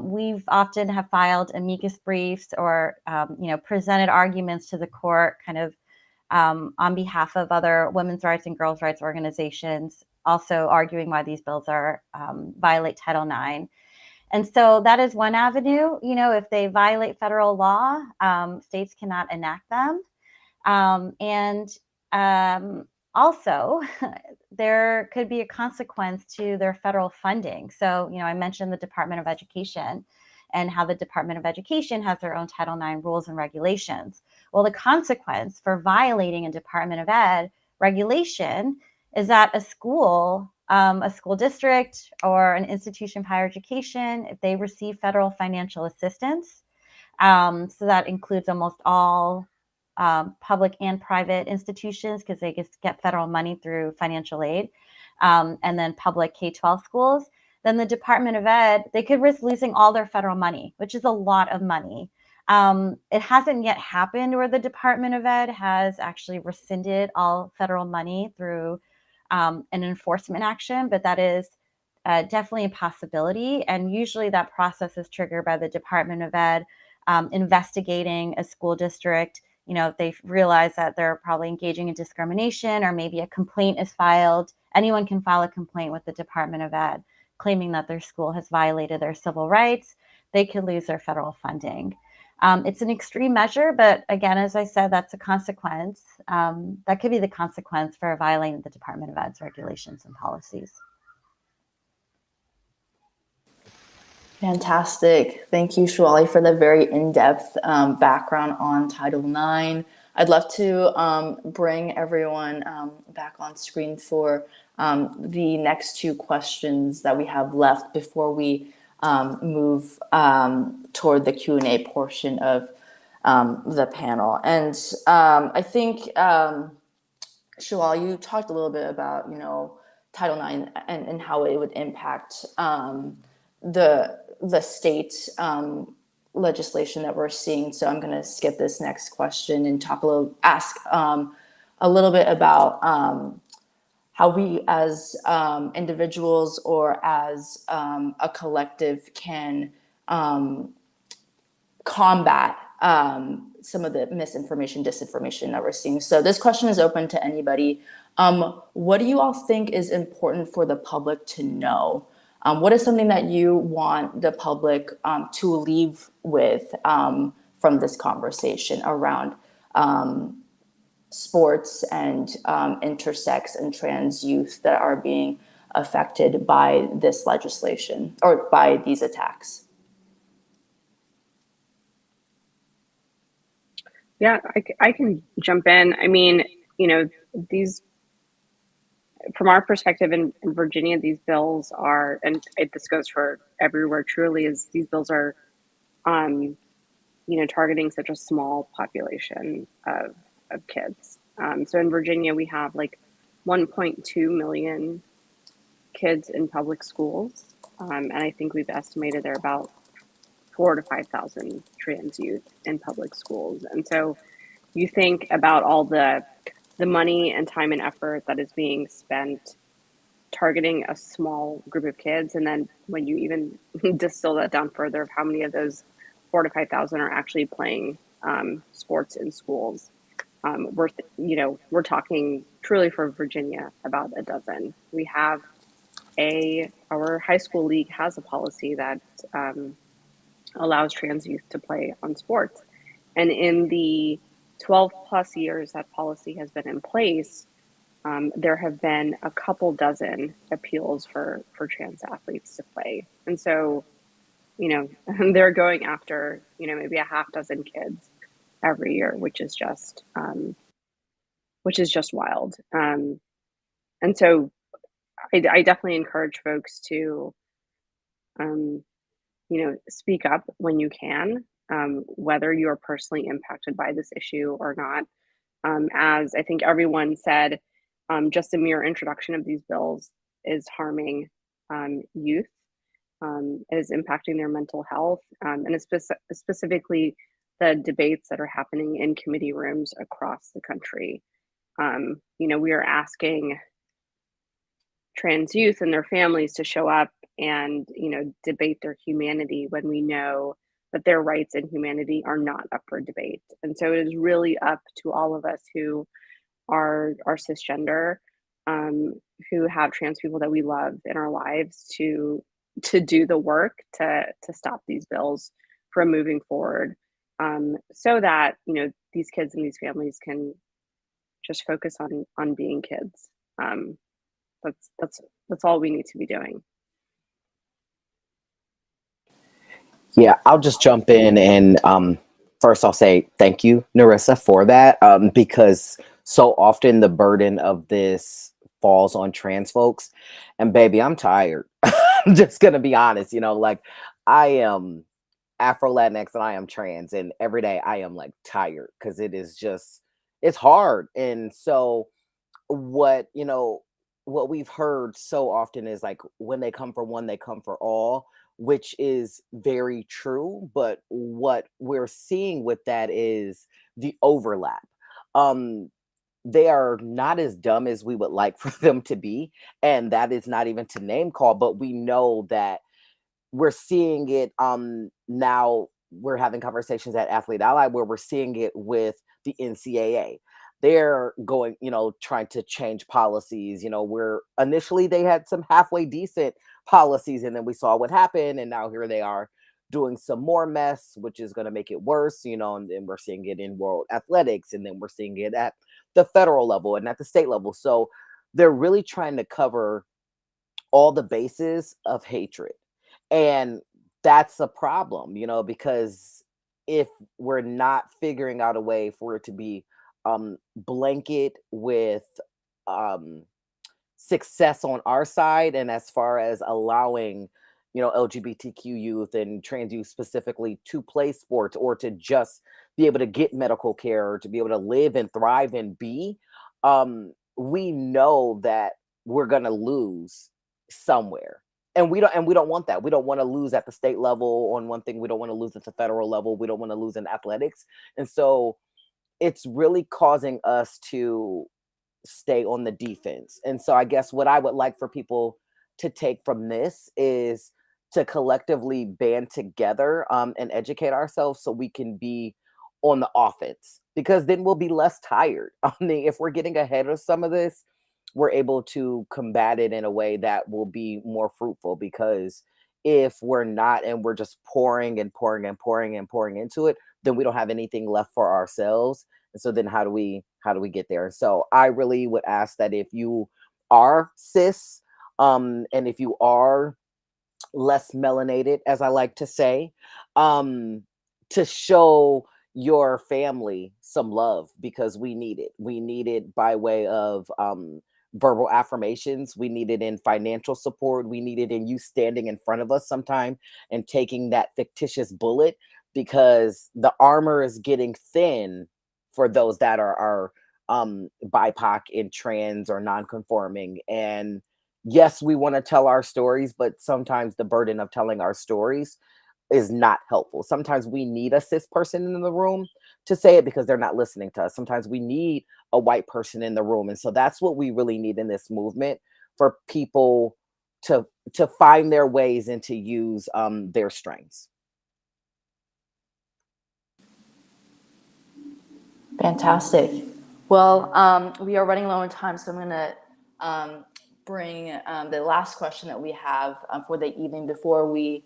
We've often have filed amicus briefs or, presented arguments to the court kind of on behalf of other women's rights and girls' rights organizations, also arguing why these bills are violate Title IX. And so that is one avenue. If they violate federal law, states cannot enact them. Also, there could be a consequence to their federal funding. So, I mentioned the Department of Education and how the Department of Education has their own Title IX rules and regulations. Well, the consequence for violating a Department of Ed regulation is that a school district or an institution of higher education, if they receive federal financial assistance, so that includes almost all public and private institutions, because they get federal money through financial aid, and then public K-12 schools, then the Department of Ed, they could risk losing all their federal money, which is a lot of money. It hasn't yet happened where the Department of Ed has actually rescinded all federal money through an enforcement action, but that is definitely a possibility. And usually that process is triggered by the Department of Ed investigating a school district. If they realize that they're probably engaging in discrimination, or maybe a complaint is filed, anyone can file a complaint with the Department of Ed, claiming that their school has violated their civil rights, they could lose their federal funding. It's an extreme measure, but again, as I said, that's a consequence. That could be the consequence for violating the Department of Ed's regulations and policies. Fantastic. Thank you, Shwali, for the very in-depth background on Title IX. I'd love to bring everyone back on screen for the next two questions that we have left before we move toward the Q&A portion of the panel. And I think, Shwali, you talked a little bit about, Title IX and how it would impact the state legislation that we're seeing. So I'm going to skip this next question and ask a little bit about how we as individuals or as a collective can combat some of the misinformation, disinformation that we're seeing. So this question is open to anybody. What do you all think is important for the public to know? What is something that you want the public to leave with from this conversation around sports and intersex and trans youth that are being affected by this legislation or by these attacks? Yeah, I can jump in. I mean, these, from our perspective in Virginia, these bills are, and this goes for everywhere truly, is these bills are, targeting such a small population of kids. So in Virginia, we have like 1.2 million kids in public schools. And I think we've estimated there are about 4,000 to 5,000 trans youth in public schools. And so you think about all the money and time and effort that is being spent targeting a small group of kids. And then when you even distill that down further of how many of those 4,000 to 5,000 are actually playing sports in schools, we're talking truly for Virginia about a dozen. We have our high school league has a policy that allows trans youth to play on sports. And in the 12 plus years that policy has been in place, there have been a couple dozen appeals for trans athletes to play. And so, they're going after, maybe a half dozen kids every year, which is just wild. And so I definitely encourage folks to, speak up when you can, whether you're personally impacted by this issue or not. As I think everyone said, just the mere introduction of these bills is harming youth, is impacting their mental health, and it's specifically the debates that are happening in committee rooms across the country. We are asking trans youth and their families to show up and debate their humanity when we know that their rights and humanity are not up for debate. And so it is really up to all of us who are cisgender, who have trans people that we love in our lives to do the work to stop these bills from moving forward, so that these kids and these families can just focus on being kids. That's all we need to be doing. Yeah, I'll just jump in and first I'll say thank you, Narissa, for that, because so often the burden of this falls on trans folks. And baby, I'm tired. I'm just gonna be honest, I am Afro Latinx and I am trans, and every day I am like tired because it's hard. And so what we've heard so often is like, when they come for one, they come for all, which is very true. But what we're seeing with that is the overlap. They are not as dumb as we would like for them to be. And that is not even to name call, but we know that we're seeing it. Now we're having conversations at Athlete Ally where we're seeing it with the NCAA. they're going, trying to change policies, where initially they had some halfway decent policies, and then we saw what happened, and now here they are doing some more mess, which is going to make it worse, and then we're seeing it in world athletics, and then we're seeing it at the federal level and at the state level. So they're really trying to cover all the bases of hatred. And that's a problem, because if we're not figuring out a way for it to be blanket with um, success on our side, and as far as allowing LGBTQ youth and trans youth specifically to play sports, or to just be able to get medical care, or to be able to live and thrive and be, we know that we're going to lose somewhere. And we don't want that. We don't want to lose at the state level on one thing. We don't want to lose at the federal level. We don't want to lose in athletics. And so it's really causing us to stay on the defense. And so I guess what I would like for people to take from this is to collectively band together and educate ourselves so we can be on the offense, because then we'll be less tired. I mean, if we're getting ahead of some of this, we're able to combat it in a way that will be more fruitful. Because if we're not, and we're just pouring and pouring and pouring and pouring into it, then we don't have anything left for ourselves. And so then how do we get there? So I really would ask that if you are cis, and if you are less melanated, as I like to say, to show your family some love, because we need it. We need it by way of verbal affirmations. We need it in financial support. We need it in you standing in front of us sometime and taking that fictitious bullet, because the armor is getting thin for those that are BIPOC and trans or non-conforming. And yes, we want to tell our stories, but sometimes the burden of telling our stories is not helpful. Sometimes we need a cis person in the room to say it, because they're not listening to us. Sometimes we need a white person in the room. And so that's what we really need in this movement, for people to find their ways and to use their strengths. Fantastic. Well, we are running low on time, so I'm going to bring the last question that we have for the evening before we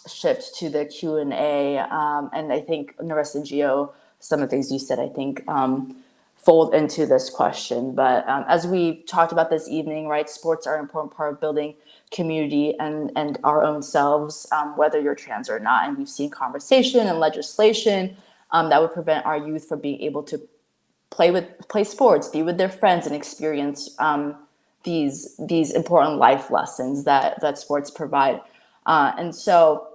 shift to the Q&A. And I think, Narissa, Gio, some of the things you said, I think, fold into this question. But as we've talked about this evening, right, sports are an important part of building community and our own selves, whether you're trans or not. And we've seen conversation and legislation that would prevent our youth from being able to play sports, be with their friends, and experience these important life lessons that sports provide. And so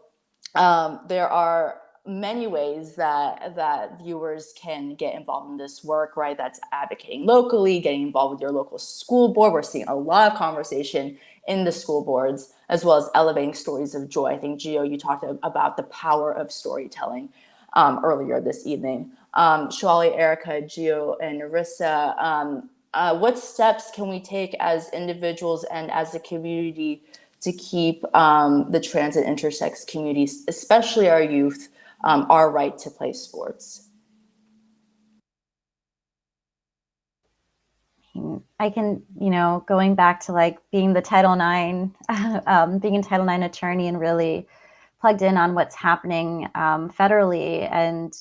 there are many ways that viewers can get involved in this work, right? That's advocating locally, getting involved with your local school board. We're seeing a lot of conversation in the school boards, as well as elevating stories of joy. I think, Gio, you talked about the power of storytelling earlier this evening. Shawali, Erica, Gio, and Narissa, what steps can we take as individuals and as a community to keep the trans and intersex communities, especially our youth, our right to play sports? I can, going back to like being the Title IX, being a Title IX attorney and really plugged in on what's happening federally, and,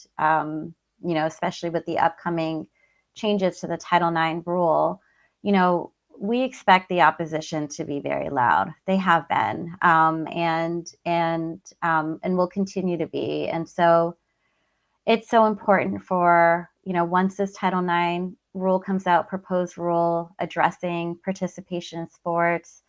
especially with the upcoming changes to the Title IX rule, we expect the opposition to be very loud. They have been, and will continue to be. And so it's so important for, once this Title IX rule comes out, proposed rule addressing participation in sports,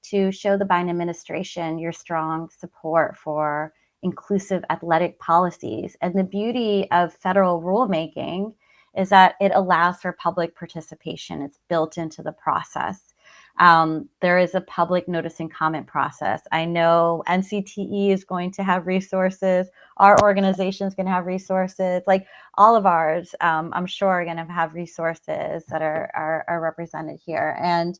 to show the Biden administration your strong support for inclusive athletic policies. And the beauty of federal rulemaking is that it allows for public participation. It's built into the process. There is a public notice and comment process. I know NCTE is going to have resources. Our organization is going to have resources. Like all of ours, I'm sure, are going to have resources that are represented here. And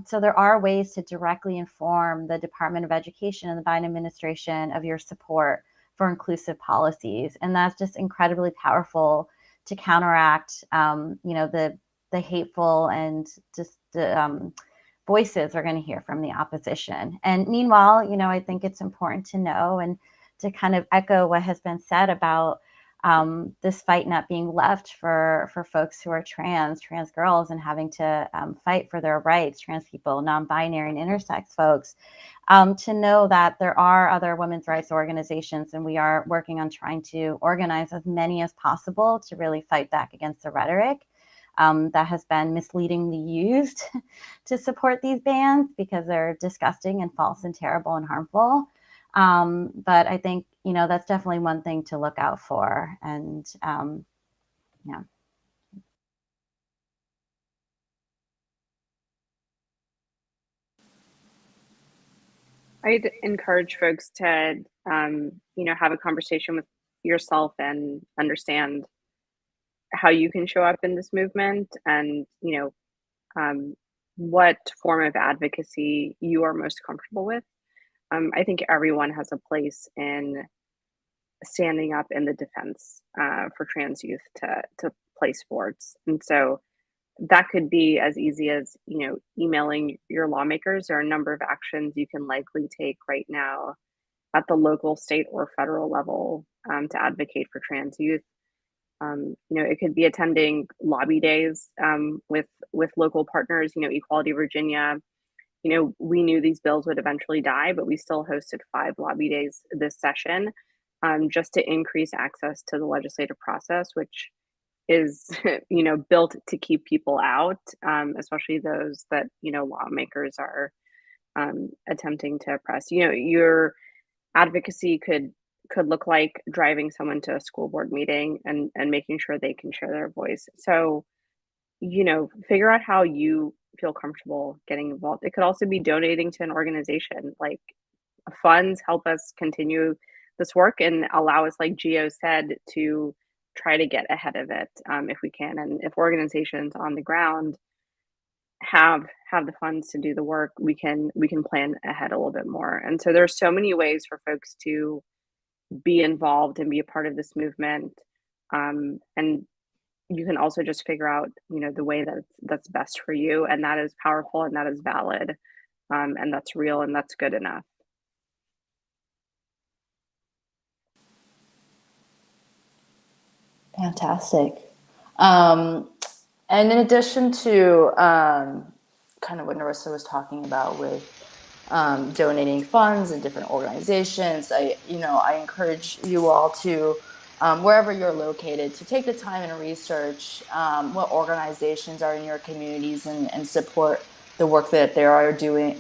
so there are ways to directly inform the Department of Education and the Biden administration of your support for inclusive policies. And that's just incredibly powerful to counteract, the hateful and just voices we're going to hear from the opposition. And meanwhile, I think it's important to know and to kind of echo what has been said about this fight not being left for folks who are trans girls, and having to fight for their rights, trans people, non-binary and intersex folks, to know that there are other women's rights organizations, and we are working on trying to organize as many as possible to really fight back against the rhetoric that has been misleadingly used to support these bans, because they're disgusting and false and terrible and harmful. But I think, that's definitely one thing to look out for. And yeah. I'd encourage folks to, have a conversation with yourself and understand how you can show up in this movement, and, what form of advocacy you are most comfortable with. I think everyone has a place in standing up in the defense for trans youth to play sports. And so that could be as easy as, emailing your lawmakers. There are a number of actions you can likely take right now at the local, state, or federal level to advocate for trans youth. It could be attending lobby days with local partners. Equality Virginia, we knew these bills would eventually die, but we still hosted 5 lobby days this session, just to increase access to the legislative process, which is, built to keep people out, especially those that, lawmakers are attempting to oppress. Your advocacy could look like driving someone to a school board meeting and making sure they can share their voice. So, figure out how you feel comfortable getting involved. It could also be donating to an organization. Like, funds help us continue this work and allow us, like Gio said, to try to get ahead of it if we can. And if organizations on the ground have the funds to do the work, we can plan ahead a little bit more. And so there's so many ways for folks to be involved and be a part of this movement. And you can also just figure out, the way that's best for you, and that is powerful, and that is valid, and that's real, and that's good enough. Fantastic. And in addition to kind of what Narissa was talking about with donating funds and different organizations, I encourage you all to, wherever you're located, to take the time and research what organizations are in your communities and support the work that they are doing.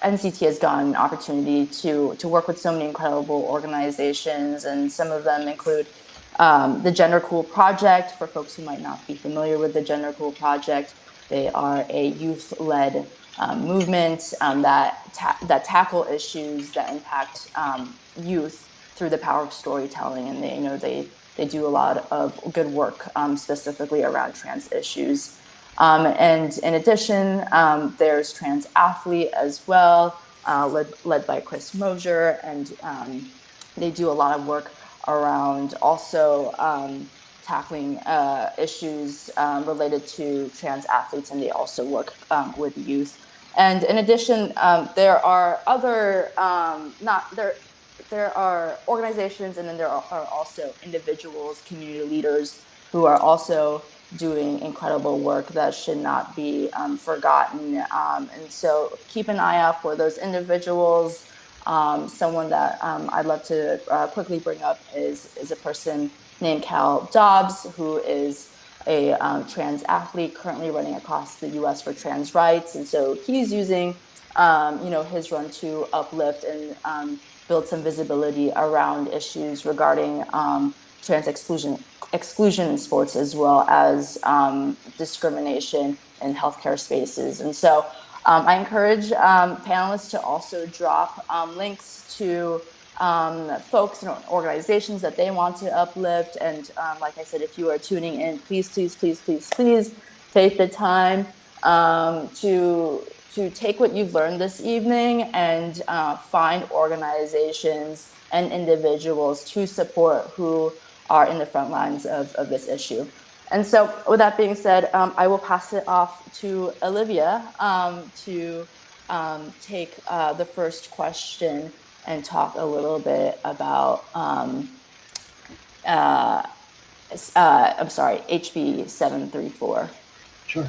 NCTE has gotten an opportunity to work with so many incredible organizations, and some of them include the Gender Cool Project. For folks who might not be familiar with the Gender Cool Project, they are a youth-led movement that tackle issues that impact youth through the power of storytelling, and they do a lot of good work specifically around trans issues. And in addition, there's Trans Athlete as well, led by Chris Mosier, and they do a lot of work around also tackling issues related to trans athletes, and they also work with youth. And in addition, there are other there are organizations, and then there are also individuals, community leaders, who are also doing incredible work that should not be forgotten. And so keep an eye out for those individuals. Someone that I'd love to quickly bring up is a person named Cal Dobbs, who is a trans athlete currently running across the U.S. for trans rights. And so he's using his run to uplift and build some visibility around issues regarding trans exclusion in sports, as well as discrimination in healthcare spaces. And so I encourage panelists to also drop links to folks and organizations that they want to uplift. And like I said, if you are tuning in, please take the time to take what you've learned this evening and find organizations and individuals to support who are in the front lines of this issue. And so with that being said, I will pass it off to Olivia to take the first question and talk a little bit about, I'm sorry, HB 734. Sure.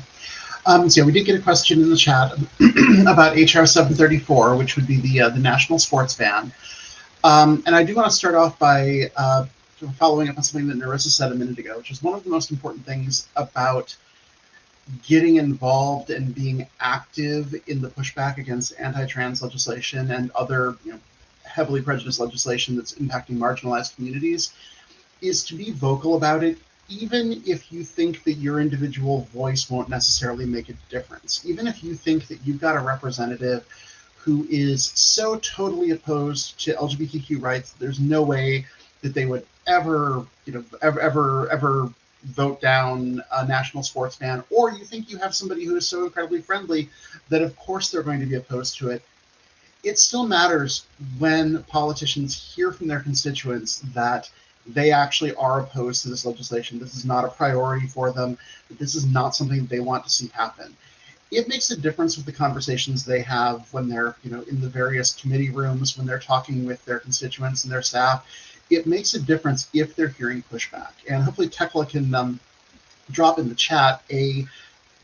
So yeah, we did get a question in the chat about HR 734, which would be the national sports ban. And I do want to start off by following up on something that Narissa said a minute ago, which is one of the most important things about getting involved and being active in the pushback against anti-trans legislation and other heavily prejudiced legislation that's impacting marginalized communities is to be vocal about it, even if you think that your individual voice won't necessarily make a difference. Even if you think that you've got a representative who is so totally opposed to LGBTQ rights, there's no way that they would ever vote down a national sports ban, or you think you have somebody who is so incredibly friendly that of course they're going to be opposed to it. It still matters when politicians hear from their constituents that they actually are opposed to this legislation. This is not a priority for them. This is not something that they want to see happen. It makes a difference with the conversations they have when they're, in the various committee rooms, when they're talking with their constituents and their staff. It makes a difference if they're hearing pushback. And hopefully Tekla can drop in the chat a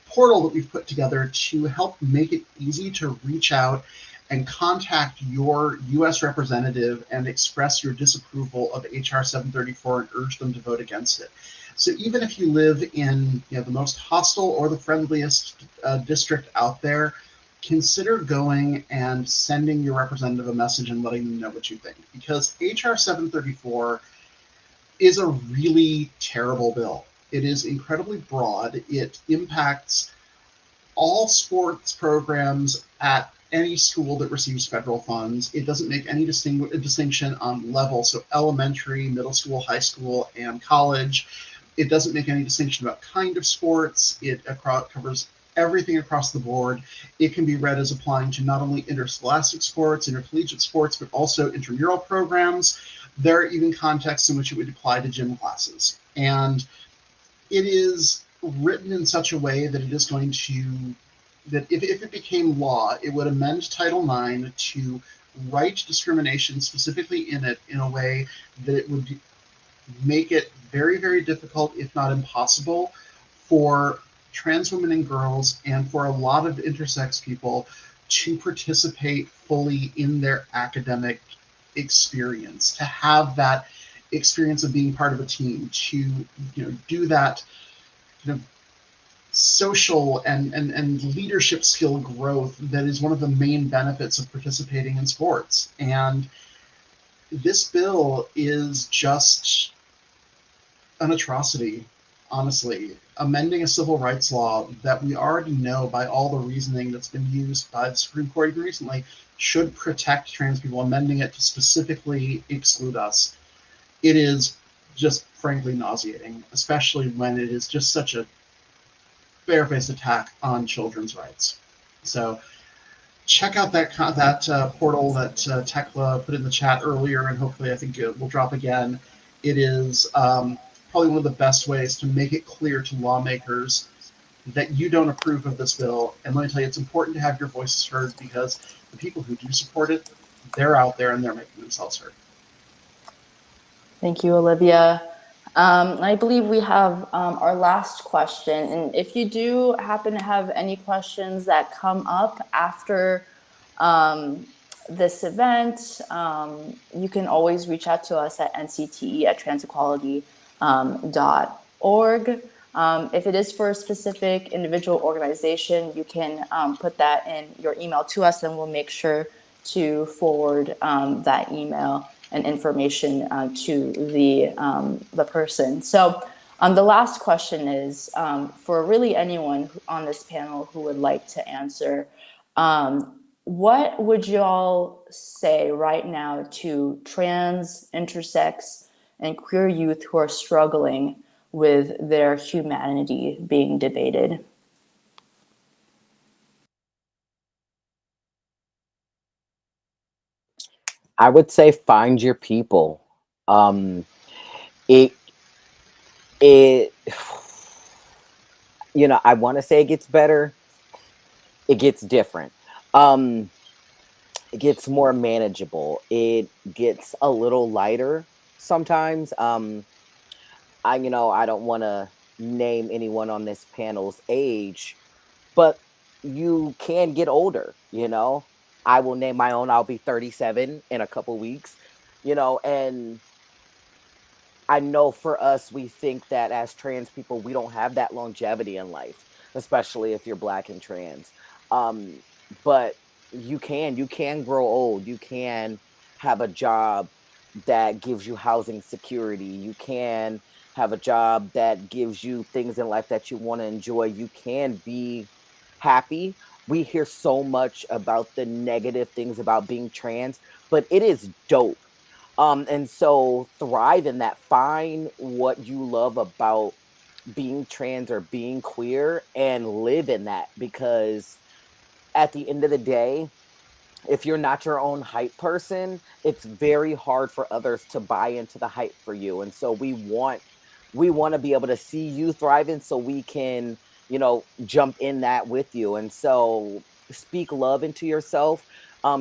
portal that we've put together to help make it easy to reach out and contact your U.S. representative and express your disapproval of HR 734 and urge them to vote against it. So even if you live in the most hostile or the friendliest district out there, consider going and sending your representative a message and letting them know what you think. Because HR 734 is a really terrible bill. It is incredibly broad. It impacts all sports programs at any school that receives federal funds. It doesn't make any distinction on level, so elementary, middle school, high school, and college. It doesn't make any distinction about kind of sports. It covers everything across the board. It can be read as applying to not only interscholastic sports, intercollegiate sports, but also intramural programs. There are even contexts in which it would apply to gym classes. And it is written in such a way that it is going to, that if it became law, it would amend Title IX to write discrimination specifically in it in a way that it would make it very, very difficult, if not impossible, for trans women and girls and for a lot of intersex people to participate fully in their academic experience, to have that experience of being part of a team, to do that social and leadership skill growth that is one of the main benefits of participating in sports. And this bill is just an atrocity, honestly. Amending a civil rights law that we already know by all the reasoning that's been used by the Supreme Court even recently should protect trans people, amending it to specifically exclude us. It is just frankly nauseating, especially when it is just such a barefaced attack on children's rights. So check out that portal that Tekla put in the chat earlier, and hopefully I think it will drop again. It is probably one of the best ways to make it clear to lawmakers that you don't approve of this bill. And let me tell you, it's important to have your voices heard, because the people who do support it, they're out there and they're making themselves heard. Thank you, Olivia. I believe we have our last question. And if you do happen to have any questions that come up after this event, you can always reach out to us at NCTE@transequality.org. If it is for a specific individual organization, you can put that in your email to us, and we'll make sure to forward that email and information to the person. So the last question is for really anyone on this panel who would like to answer, what would y'all say right now to trans, intersex, and queer youth who are struggling with their humanity being debated? I would say find your people. It it, you know, I want to say it gets better. It gets different. Um, it gets more manageable. It gets a little lighter sometimes. You know, I don't want to name anyone on this panel's age, but you can get older, you know. I will name my own. I'll be 37 in a couple weeks, you know, and I know for us, we think that as trans people, we don't have that longevity in life, especially if you're Black and trans. Um, but you can grow old. You can have a job that gives you housing security. You can have a job that gives you things in life that you want to enjoy. You can be happy. We hear so much about the negative things about being trans, but it is dope. And so thrive in that. Find what you love about being trans or being queer and live in that, because at the end of the day, if you're not your own hype person, it's very hard for others to buy into the hype for you. And so we want to be able to see you thriving so we can, you know, jump in that with you. And so speak love into yourself.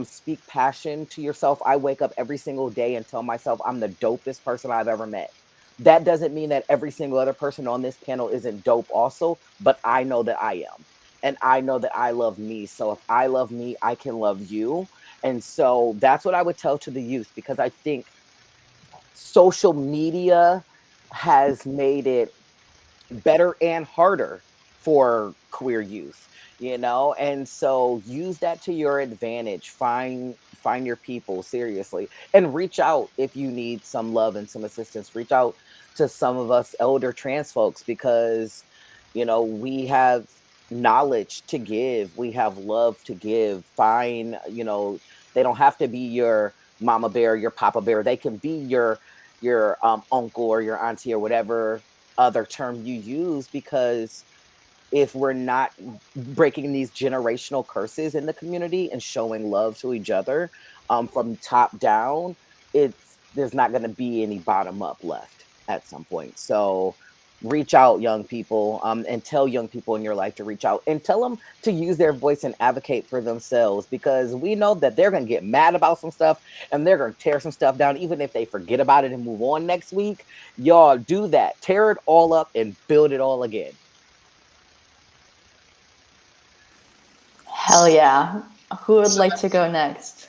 Speak passion to yourself. I wake up every single day and tell myself I'm the dopest person I've ever met. That doesn't mean that every single other person on this panel isn't dope also, but I know that I am. And I know that I love me. So if I love me, I can love you. And so that's what I would tell to the youth, because I think social media has made it better and harder for queer youth, you know. And so use that to your advantage. Find your people, seriously, and reach out if you need some love and some assistance. Reach out to some of us elder trans folks, because you know we have knowledge to give, we have love to give. Find, you know, they don't have to be your mama bear, your papa bear. They can be your uncle or your auntie or whatever other term you use, because if we're not breaking these generational curses in the community and showing love to each other, from top down, there's not going to be any bottom up left at some point. So reach out, young people, and tell young people in your life to reach out and tell them to use their voice and advocate for themselves, because we know that they're going to get mad about some stuff and they're going to tear some stuff down, even if they forget about it and move on next week. Y'all do that. Tear it all up and build it all again. Hell yeah. Who would like to go next?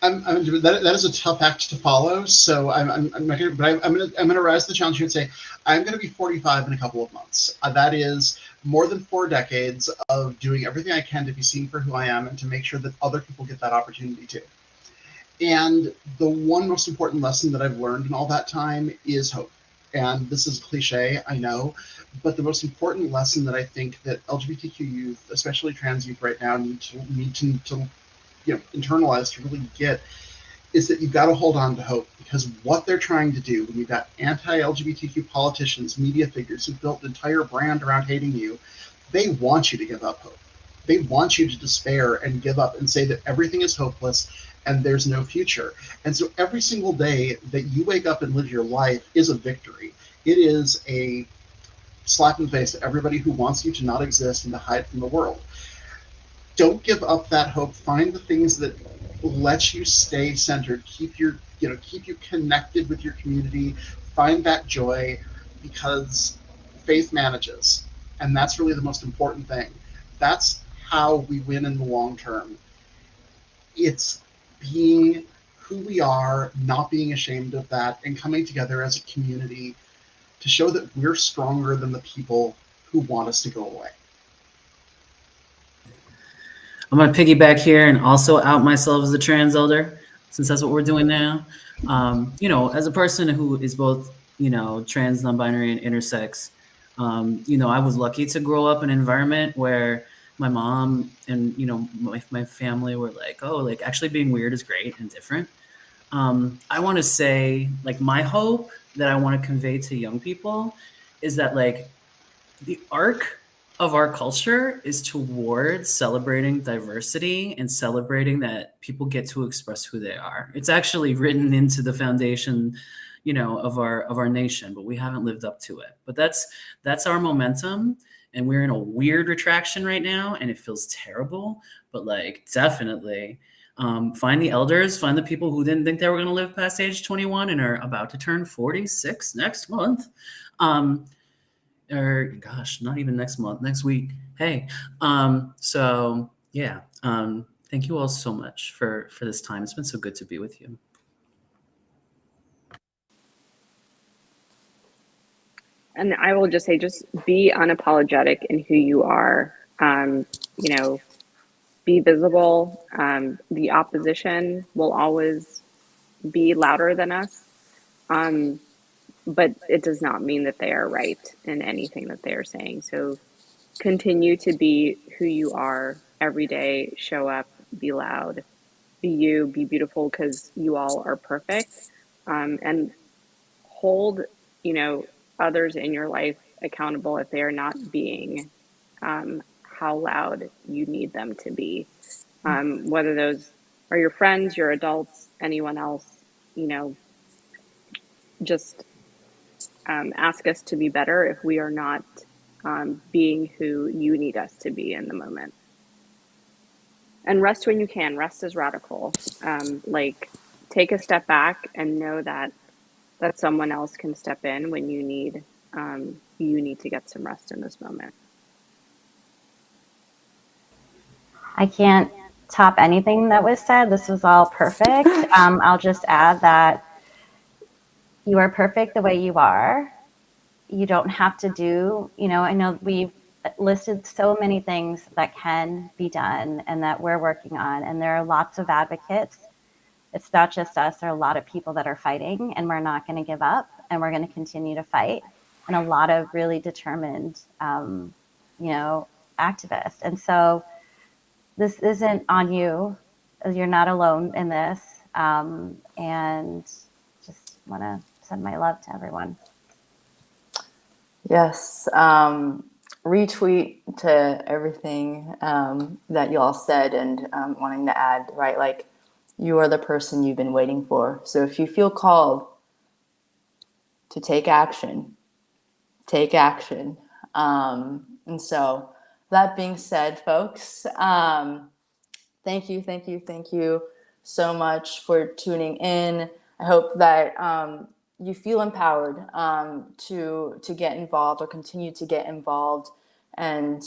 That is a tough act to follow. So I'm not gonna, but I'm gonna rise to the challenge here and say I'm gonna be 45 in a couple of months. That is more than 4 decades of doing everything I can to be seen for who I am and to make sure that other people get that opportunity too. And the one most important lesson that I've learned in all that time is hope. And this is cliche, I know, but the most important lesson that I think that LGBTQ youth, especially trans youth right now, need to internalize to really get, is that you've got to hold on to hope, because what they're trying to do when you've got anti-LGBTQ politicians, media figures who built an entire brand around hating you, they want you to give up hope. They want you to despair and give up and say that everything is hopeless and there's no future. And so every single day that you wake up and live your life is a victory. It is a slap in the face to everybody who wants you to not exist and to hide from the world. Don't give up that hope. Find the things that let you stay centered, keep you connected with your community. Find that joy, because faith manages, and that's really the most important thing. That's how we win in the long term. It's being who we are, not being ashamed of that, and coming together as a community to show that we're stronger than the people who want us to go away. I'm going to piggyback here and also out myself as a trans elder, since that's what we're doing now. You know, as a person who is both, you know, trans, non-binary, and intersex, you know, I was lucky to grow up in an environment where my mom and, you know, my family were like, oh, like actually being weird is great and different. I want to say, like, my hope that I want to convey to young people is that, like, the arc of our culture is towards celebrating diversity and celebrating that people get to express who they are. It's actually written into the foundation, of our nation, but we haven't lived up to it. But that's our momentum, and we're in a weird retraction right now, and it feels terrible. But like, definitely, find the elders, find the people who didn't think they were going to live past age 21 and are about to turn 46 next month. Or gosh, not even next month, next week. Hey, so yeah, thank you all so much for this time. It's been so good to be with you. And I will just say, just be unapologetic in who you are. Be visible. The opposition will always be louder than us. But it does not mean that they are right in anything that they are saying. So continue to be who you are every day. Show up, be loud, be you, be beautiful, because you all are perfect. And hold, others in your life accountable if they are not being how loud you need them to be. Whether those are your friends, your adults, anyone else, just ask us to be better if we are not being who you need us to be in the moment. And rest when you can. Rest is radical. Take a step back and know that someone else can step in when you need to get some rest in this moment. I can't top anything that was said. This was all perfect. I'll just add that you are perfect the way you are. You don't have to do, I know we've listed so many things that can be done and that we're working on, and there are lots of advocates. It's not just us. There are a lot of people that are fighting, and we're not going to give up, and we're going to continue to fight. And a lot of really determined, activists. And so this isn't on you. You're not alone in this. And just want to send my love to everyone. Yes. Retweet to everything that you all said, and wanting to add, right? Like, you are the person you've been waiting for. So if you feel called to take action, take action. And so that being said, folks, thank you so much for tuning in. I hope that you feel empowered to get involved or continue to get involved. And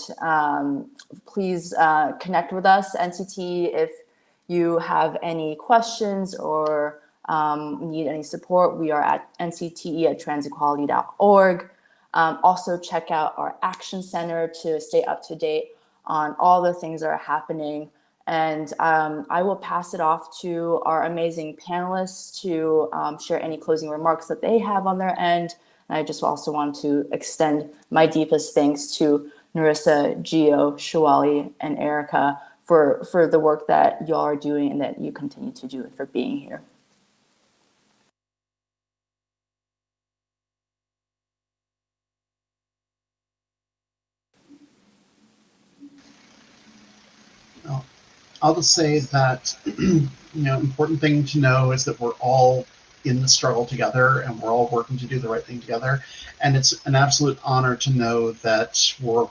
please connect with us, NCTE, if you have any questions or need any support. We are at ncte@transequality.org. Also check out our Action Center to stay up to date on all the things that are happening. And I will pass it off to our amazing panelists to share any closing remarks that they have on their end. And I just also want to extend my deepest thanks to Narissa, Gio, Shawali, and Erica for the work that y'all are doing and that you continue to do, and for being here. I'll just say that, important thing to know is that we're all in the struggle together, and we're all working to do the right thing together. And it's an absolute honor to know that we're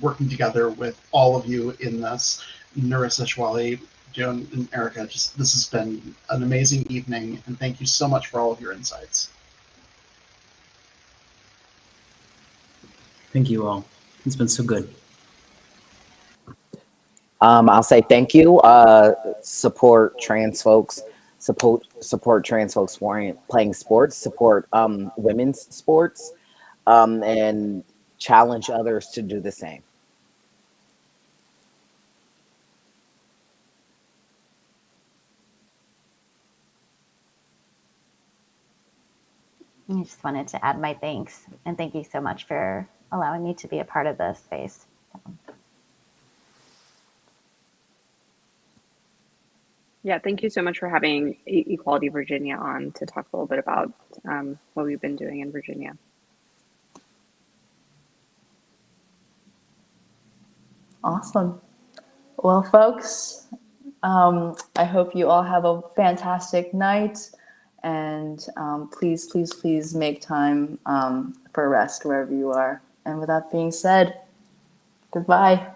working together with all of you in this. Narissa, Shwali, Joan, and Erica, this has been an amazing evening, and thank you so much for all of your insights. Thank you all. It's been so good. I'll say thank you. Support trans folks. Support trans folks playing sports. Support women's sports, and challenge others to do the same. I just wanted to add my thanks, and thank you so much for allowing me to be a part of this space. Yeah, thank you so much for having Equality Virginia on to talk a little bit about what we've been doing in Virginia. Awesome. Well, folks, I hope you all have a fantastic night, And please, please, please make time for rest wherever you are. And with that being said, goodbye.